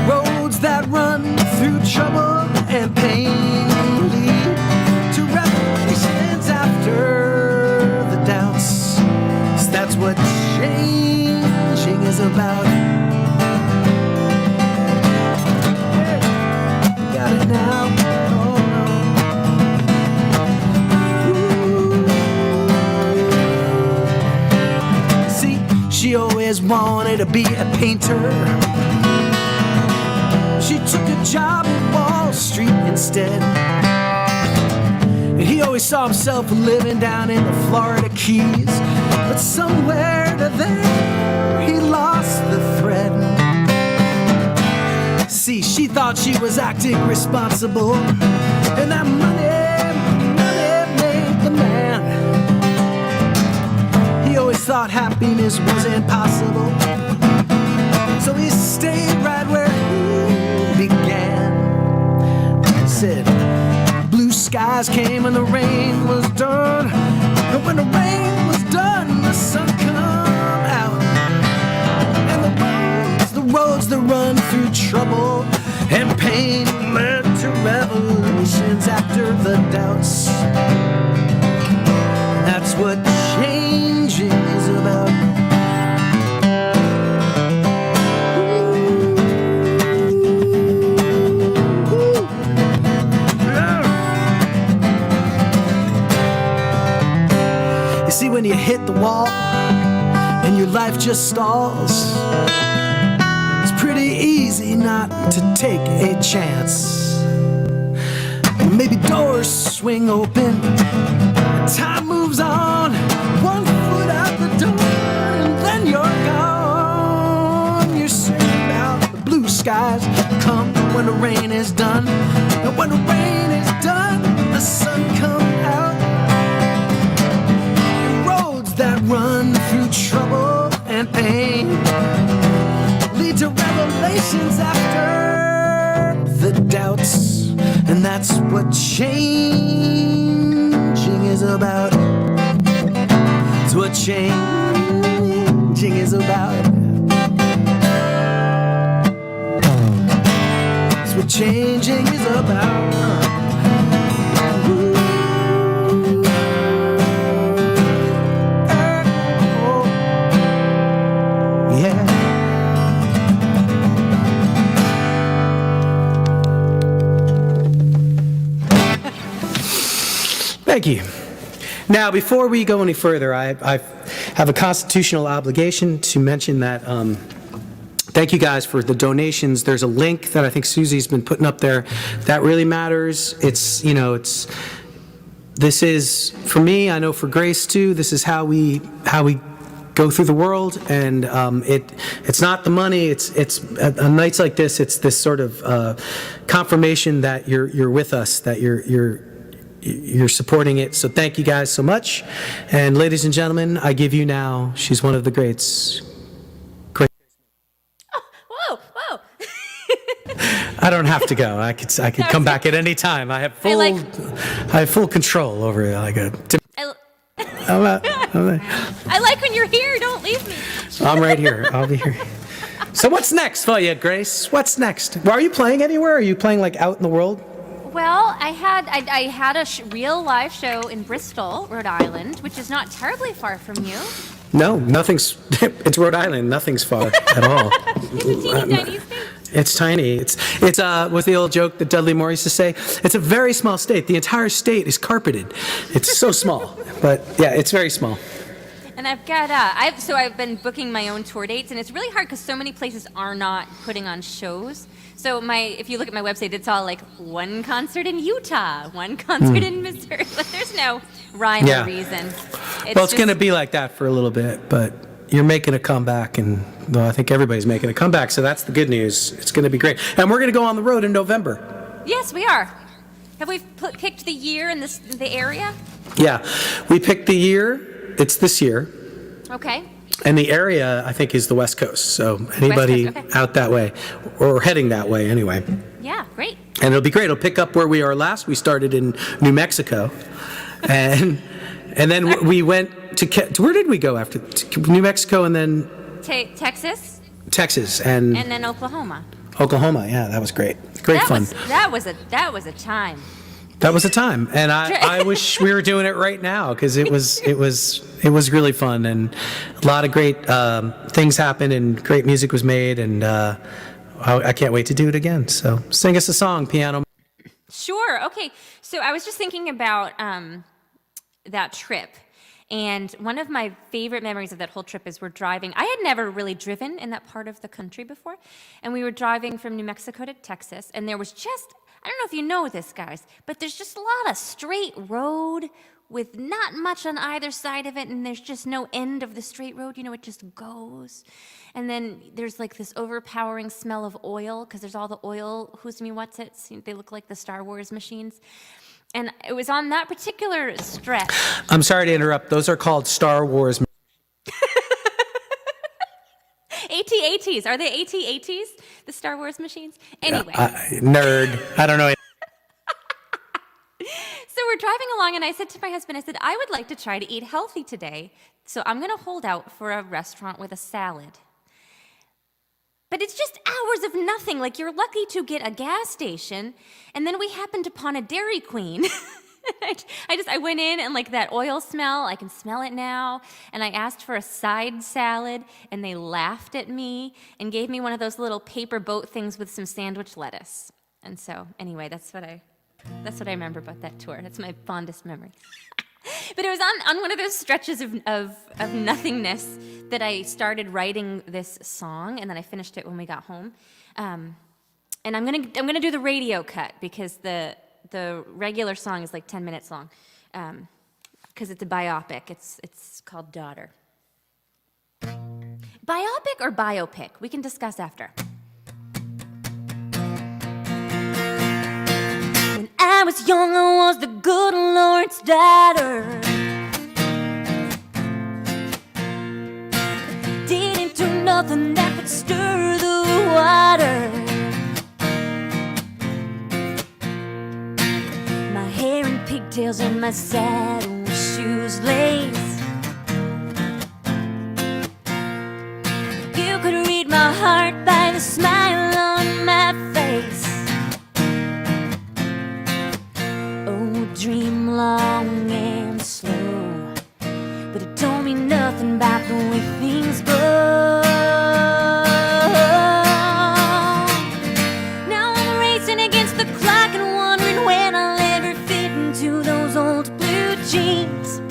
Roads that run through trouble and pain lead to revelations after the doubts. 'Cause that's what changing is about. Got it now. Oh, no. See, she always wanted to be a painter. She took a job at Wall Street instead. And he always saw himself living down in the Florida Keys. But somewhere to there, he lost the thread. See, she thought she was acting responsible, and that money made the man. He always thought happiness was impossible, so he stayed right where he began. Said, blue skies came and the rain was done. And when the rain was done, the sun come out. And the roads that run through trouble and pain led to revelations after the doubts. That's what changing is about. See, when you hit the wall and your life just stalls, it's pretty easy not to take a chance. Maybe doors swing open, time moves on, one foot out the door, and then you're gone. You're singing about the blue skies come when the rain is done, and when the rain is done, the sun comes out. That run through trouble and pain lead to revelations after the doubts. And that's what changing is about. It's what changing is about. It's what changing is about. Thank you. Now, before we go any further, I have a constitutional obligation to mention that thank you guys for the donations. There's a link that I think Susie's been putting up there that really matters. This is, for me, I know for Grace too, this is how we go through the world, and it's not the money. It's on nights like this. It's this sort of confirmation that you're with us, that you're supporting it. So thank you guys so much. And ladies and gentlemen, I give you now. She's one of the greats. Oh, whoa. I don't have to go. I could come back at any time. I have full control over it. I like when you're here. Don't leave me. I'm right here. I'll be here. So what's next for you, Grace? What's next? Well, are you playing anywhere? Are you playing like out in the world? Well, I had a real live show in Bristol, Rhode Island, which is not terribly far from you. No, nothing's. It's Rhode Island. Nothing's far at all. It's a teeny tiny state. It's tiny. It's what's the old joke that Dudley Moore used to say? It's a very small state. The entire state is carpeted. It's so small, but yeah, it's very small. And I've got I've been booking my own tour dates, and it's really hard because so many places are not putting on shows. So if you look at my website, it's all like one concert in Utah, one concert in Missouri. But there's no rhyme or reason. It's going to be like that for a little bit, but you're making a comeback, and well, I think everybody's making a comeback, so that's the good news. It's going to be great. And we're going to go on the road in November. Yes, we are. Have we picked the year and the area? Yeah, we picked the year. It's this year. Okay. And the area, I think, is the West Coast. So anybody West Coast, okay. out that way, or heading that way anyway. Yeah, great. And it'll be great. It'll pick up where we are last. We started in New Mexico. And then we went to, where did we go after? To New Mexico and then Texas Texas and then Oklahoma. Oklahoma. Yeah, that was great. Great fun. That was a time. That was a time, and I wish we were doing it right now because it was really fun, and a lot of great things happened, and great music was made, and I can't wait to do it again. So sing us a song, piano. Sure. Okay. So I was just thinking about that trip. And one of my favorite memories of that whole trip is we're driving. I had never really driven in that part of the country before. And we were driving from New Mexico to Texas. And there was just, I don't know if you know this, guys, but there's just a lot of straight road with not much on either side of it. And there's just no end of the straight road. You know, it just goes. And then there's like this overpowering smell of oil because there's all the oil, who's me, what's it? They look like the Star Wars machines. And it was on that particular stretch. I'm sorry to interrupt. Those are called Star Wars. AT-ATs. Are they AT-ATs? The Star Wars machines? Anyway. Nerd. I don't know. So we're driving along, and I said to my husband, I said, I would like to try to eat healthy today, so I'm going to hold out for a restaurant with a salad. But it's just hours of nothing. Like, you're lucky to get a gas station, and then we happened upon a Dairy Queen. I went in, and like that oil smell, I can smell it now. And I asked for a side salad, and they laughed at me and gave me one of those little paper boat things with some sandwich lettuce. And so, anyway, that's what I remember about that tour. That's my fondest memory. But it was on one of those stretches of nothingness that I started writing this song, and then I finished it when we got home. And I'm gonna do the radio cut because the regular song is like 10 minutes long, because it's a biopic. It's called Daughter. Biopic or biopic? We can discuss after. When I was young, I was the good Lord's daughter. Didn't do nothing that could stir the water. My hair in pigtails and my saddle shoes lace. You could read my heart by the smile on my face. Dream long and slow, but it don't mean nothing about the way things go. Now I'm racing against the clock and wondering when I'll ever fit into those old blue jeans.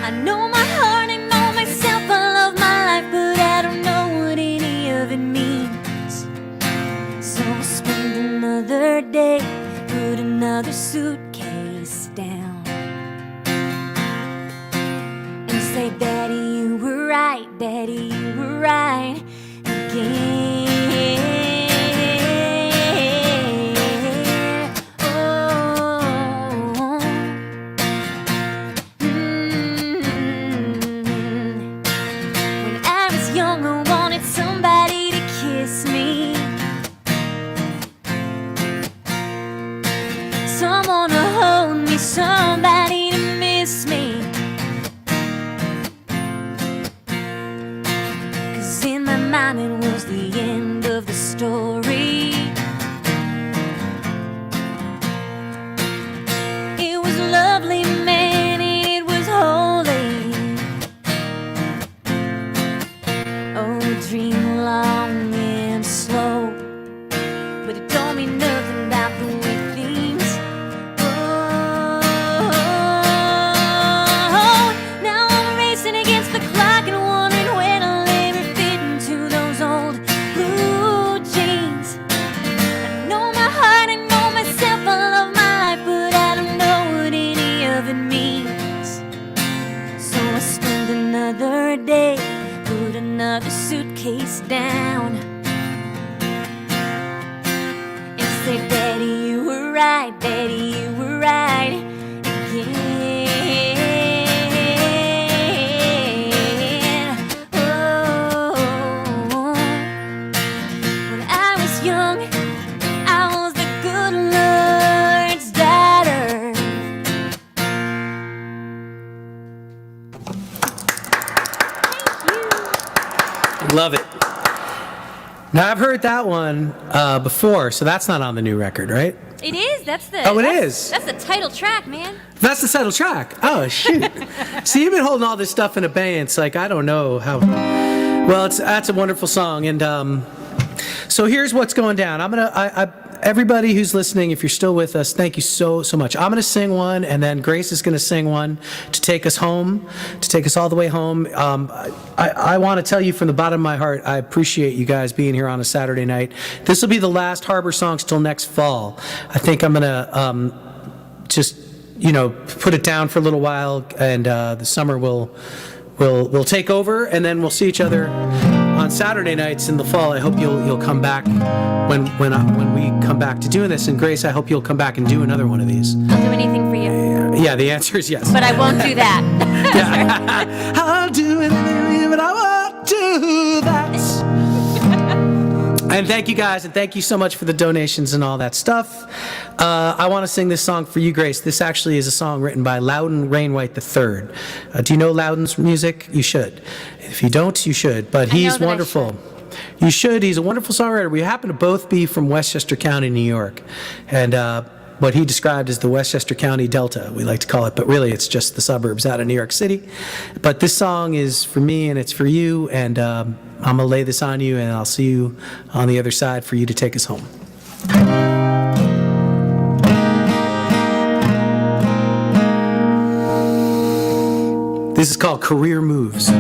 I know my heart, I know myself, I love my life, but I don't know what any of it means. So I'll spend another day, put another suitcase down, and say, Daddy, you were right, Daddy, you were right again. Oh, When I was young, I wanted somebody to kiss me, someone to hold me, somebody to miss me. 'Cause in my mind it was the end of the story. It was lovely, man, and it was holy. Oh, dream long and slow, but it don't mean nothing about the way things. Now I'm racing against the clock and wondering when I'll ever fit into those old blue jeans. I know my heart, I know myself, I love my life, but I don't know what any of it means. So I spend another day, put another suitcase down, and say, Daddy, you were right, Daddy, you were right again. Love it. Now, I've heard that one before, so that's not on the new record, right? It is. That's the. Oh, it that's, is? That's the title track, man. That's the title track. Oh, shoot. See, you've been holding all this stuff in abeyance. Like, I don't know how. Well, that's a wonderful song. And so here's what's going down. Everybody who's listening, if you're still with us, thank you so much. I'm going to sing one, and then Grace is going to sing one to take us home, to take us all the way home. I want to tell you from the bottom of my heart, I appreciate you guys being here on a Saturday night. This will be the last Harbor Songs till next fall. I think I'm going to just, put it down for a little while, and the summer will take over, and then we'll see each other on Saturday nights in the fall. I hope you'll come back when we come back to doing this. And Grace, I hope you'll come back and do another one of these. I'll do anything for you. Yeah, the answer is yes. But I won't do that. I'll do anything, but I won't do that. And thank you guys, and thank you so much for the donations and all that stuff. I want to sing this song for you, Grace. This actually is a song written by Loudon Rainwhite III. Do you know Loudon's music? You should. If you don't, you should. But he's wonderful. You should. He's a wonderful songwriter. We happen to both be from Westchester County, New York. And what he described as the Westchester County Delta, we like to call it, but really it's just the suburbs out of New York City. But this song is for me and it's for you, and I'm going to lay this on you, and I'll see you on the other side for you to take us home. This is called Career Moves.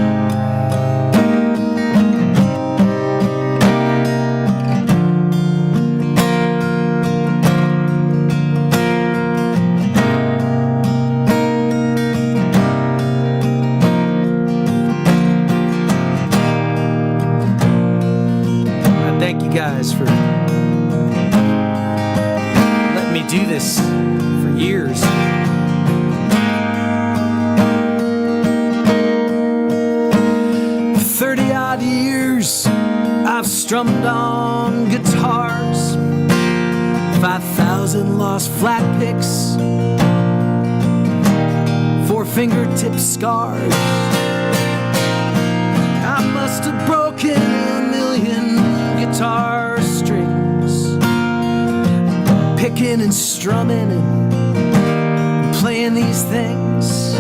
Guys, for letting me do this for years. For 30-odd years, I've strummed on guitars, 5,000 lost flat picks, 4 fingertip scars. I must have broken a million guitar strings, picking and strumming and playing these things,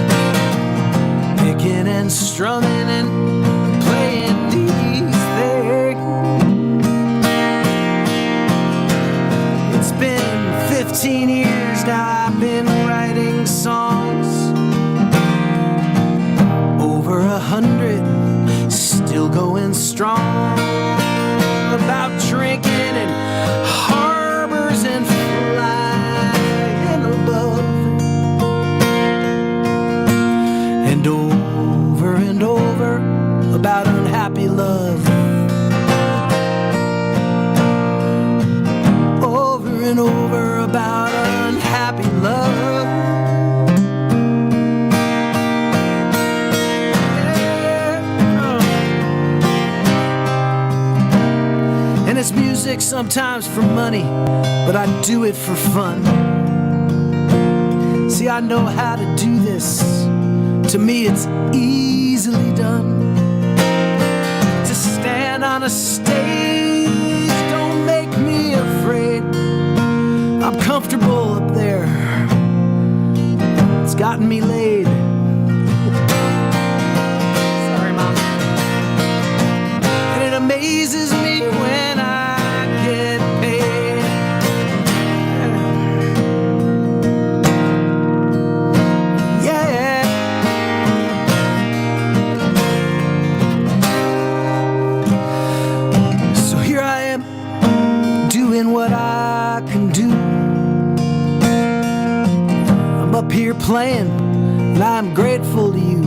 picking and strumming and playing these things. It's been 15 years now I've been writing songs, over 100, still going strong, about drinking and harbors and flying above, and over about unhappy love, over and over about unhappy love. And it's music sometimes for money, but I do it for fun. See, I know how to do this. To me, it's easily done. To stand on a stage, don't make me afraid. I'm comfortable up there. It's gotten me laid. Sorry, Mom. And it amazes me when I get paid. Yeah. So here I am, doing what I can do. I'm up here playing, and I'm grateful to you.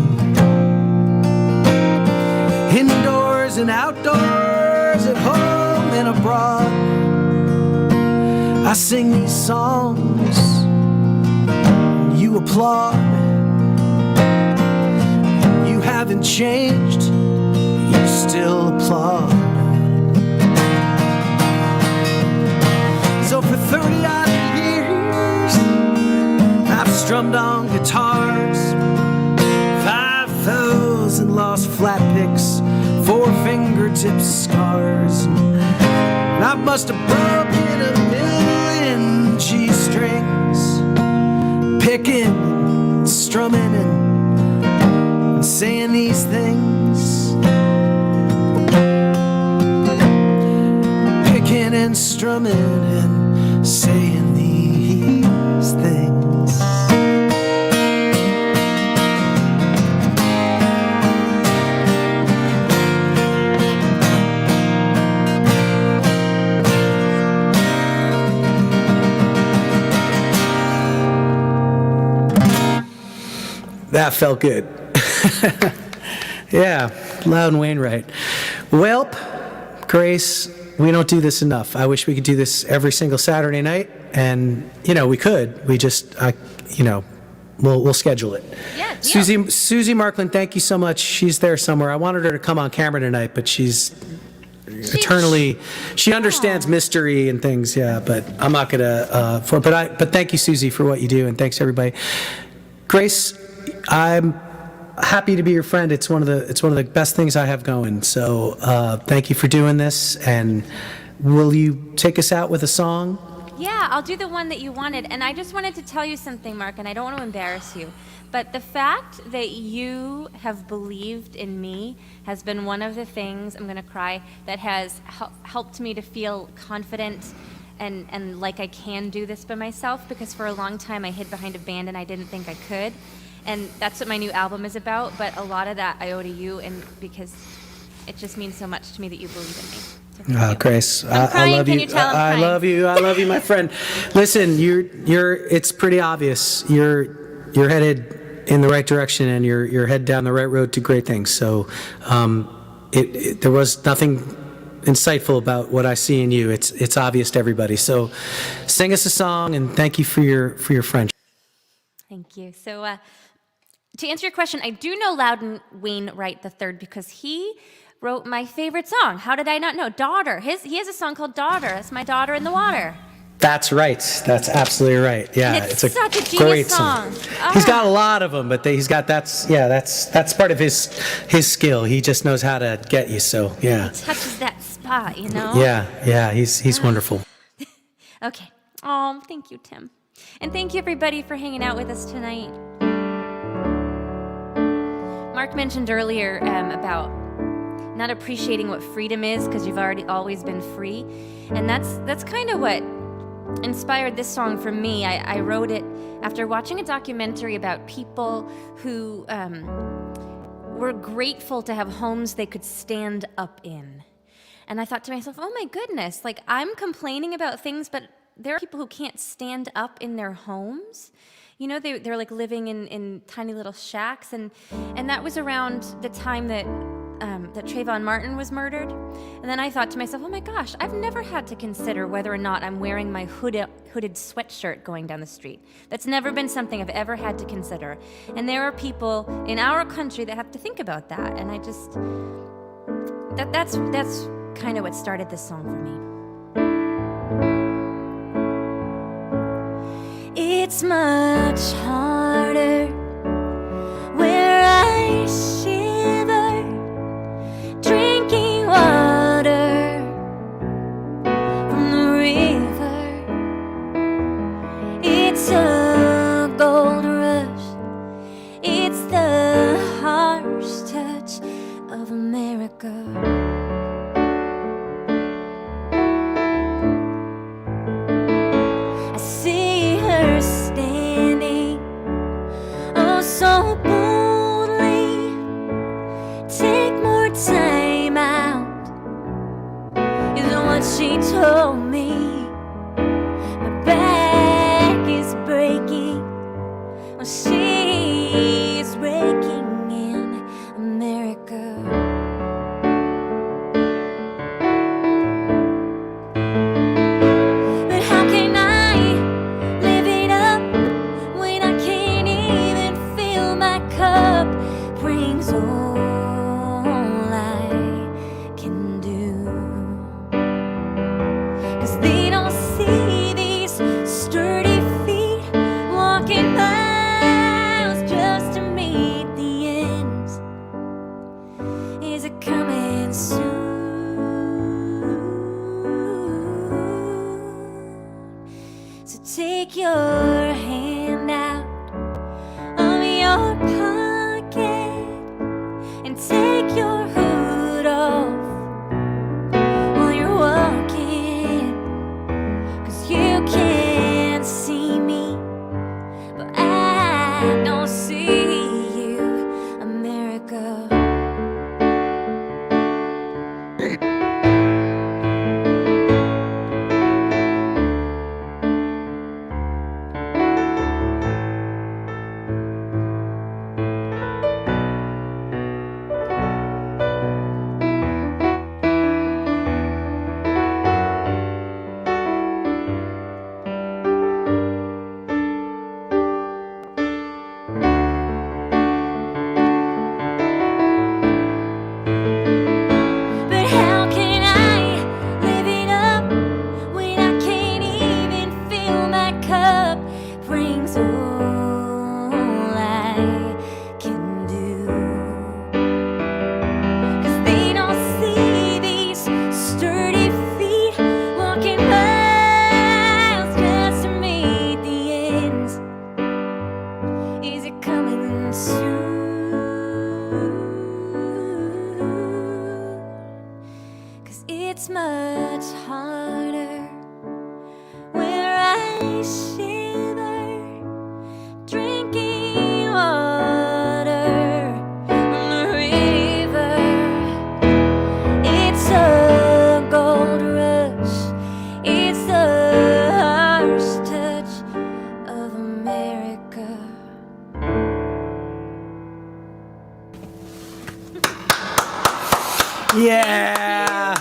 Indoors and outdoors, at home and abroad, I sing these songs, you applaud. You haven't changed, you still applaud. So for 30-odd years, I've strummed on guitars, 5,000 lost flat picks, 4 fingered fingertip scars. And I must have broken a million G-strings, picking, strumming, and saying these things. Picking and strumming and saying these things. That felt good. Yeah, Loud and Wainwright. Welp, Grace, we don't do this enough. I wish we could do this every single Saturday night, and we could. We just, we'll schedule it. Yeah. Susie Markland, thank you so much. She's there somewhere. I wanted her to come on camera tonight, but she's eternally. She understands mystery and things. Yeah, but I'm not gonna. But thank you, Susie, for what you do, and thanks everybody. Grace, I'm happy to be your friend. It's one of the best things I have going. So thank you for doing this. And will you take us out with a song? Yeah, I'll do the one that you wanted. And I just wanted to tell you something, Marc, and I don't want to embarrass you, but the fact that you have believed in me has been one of the things, I'm going to cry, that has helped me to feel confident and like I can do this by myself, because for a long time I hid behind a band and I didn't think I could. And that's what my new album is about, but a lot of that I owe to you, and because it just means so much to me that you believe in me. So thank you. Grace, I'm crying. I love Can you. you tell I'm I crying? love you, my friend. Listen, it's pretty obvious. You're headed in the right direction, and you're headed down the right road to great things. So, there was nothing insightful about what I see in you. It's obvious to everybody. So, sing us a song, and thank you for your friendship. Thank you. So, to answer your question, I do know Loudon Wainwright III because he wrote my favorite song. How did I not know? Daughter. He has a song called Daughter. That's my daughter in the water. That's right. That's absolutely right. Yeah, And it's such a genius great song. He's got a lot of them, but that's part of his skill. He just knows how to get you. So yeah. It touches that spot, Yeah. He's wonderful. Okay. Oh, thank you, Tim. And thank you, everybody, for hanging out with us tonight. Marc mentioned earlier about not appreciating what freedom is because you've always been free. And that's kind of what inspired this song for me. I wrote it after watching a documentary about people who were grateful to have homes they could stand up in. And I thought to myself, oh my goodness, like I'm complaining about things, but there are people who can't stand up in their homes. They're like living in tiny little shacks, and that was around the time that Trayvon Martin was murdered. And then I thought to myself, oh my gosh, I've never had to consider whether or not I'm wearing my hooded sweatshirt going down the street. That's never been something I've ever had to consider. And there are people in our country that have to think about that. And I just, that's kind of what started this song for me. It's much harder where I shiver, drinking water from the river. It's a gold rush, it's the harsh touch of America. So boldly, take more time out, is what she told me. My back is breaking, well, she's breaking in America. But how can I live it up when I can't even fill my cup? Brings all I can do, 'cause they don't see these sturdy feet walking by So take your hand out of your pocket and take your hood off while you're walking. 'Cause you can't see me, but I don't see you, America. But how can I live it up when I can't even fill my cup? Brings all I can do. 'Cause they don't see these sturdy feet walking miles just to meet the ends. Is it coming soon? 'Cause it's much harder where I shiver, drinking water on the river. It's a gold rush, it's the harsh touch of America. Yeah.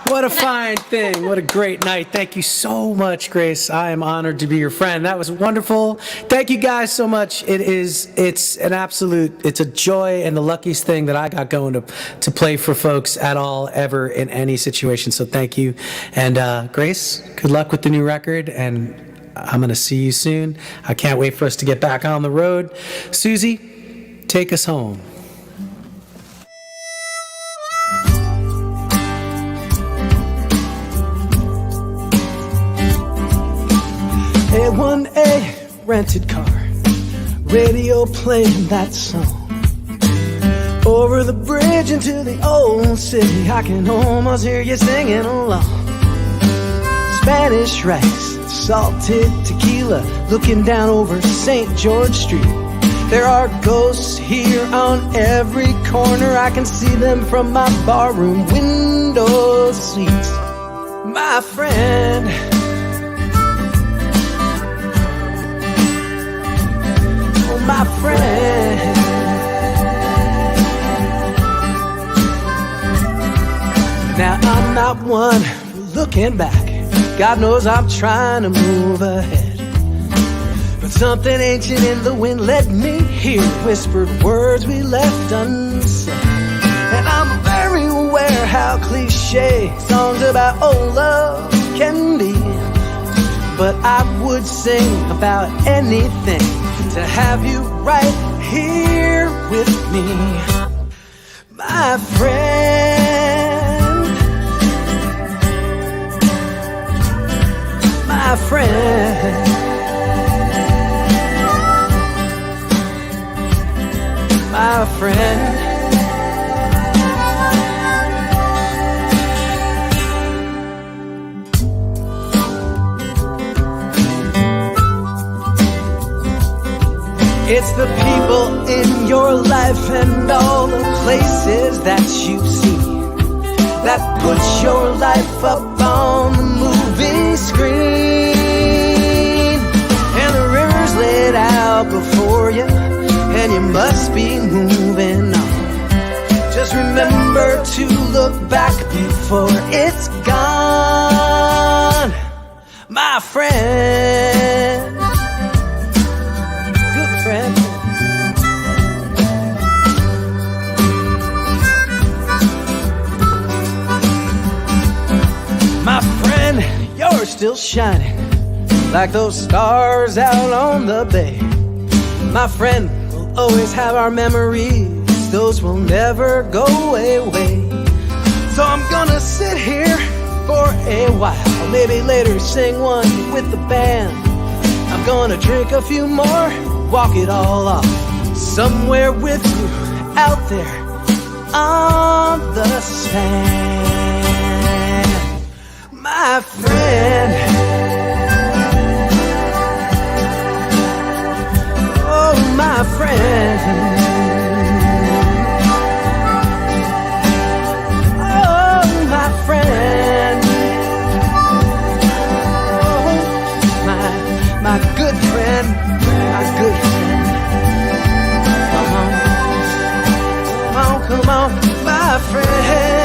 What a fine thing. What a great night. Thank you so much, Grace. I am honored to be your friend. That was wonderful. Thank you guys so much. It's an absolute, it's a joy and the luckiest thing that I got going to play for folks at all, ever, in any situation. So thank you. And Grace, good luck with the new record. And I'm going to see you soon. I can't wait for us to get back on the road. Susie, take us home. A1A rented car, radio playing that song. Over the bridge into the old city, I can almost hear you singing along. Spanish rice, salted tequila, looking down over St. George Street. There are ghosts here on every corner, I can see them from my barroom window seats. My friend, my friend, now I'm not one for looking back. God knows I'm trying to move ahead, but something ancient in the wind led me here, whispered words we left unsaid. And I'm very aware how cliche songs about old love can be, but I would sing about anything to have you right here with me, my friend, my friend, my friend. It's the people in your life and all the places that you see that put your life up on the movie screen. And the river's laid out before you, and you must be moving on. Just remember to look back before it's gone, my friend. My friend, you're still shining like those stars out on the bay. My friend, we'll always have our memories, those will never go away. So I'm gonna sit here for a while, maybe later sing one with the band. I'm gonna drink a few more, walk it all off, somewhere with you out there on the sand, my friend. Oh, my friend. Oh, my friend. Oh, my good friend, my good friend. Come on, come on, my friend.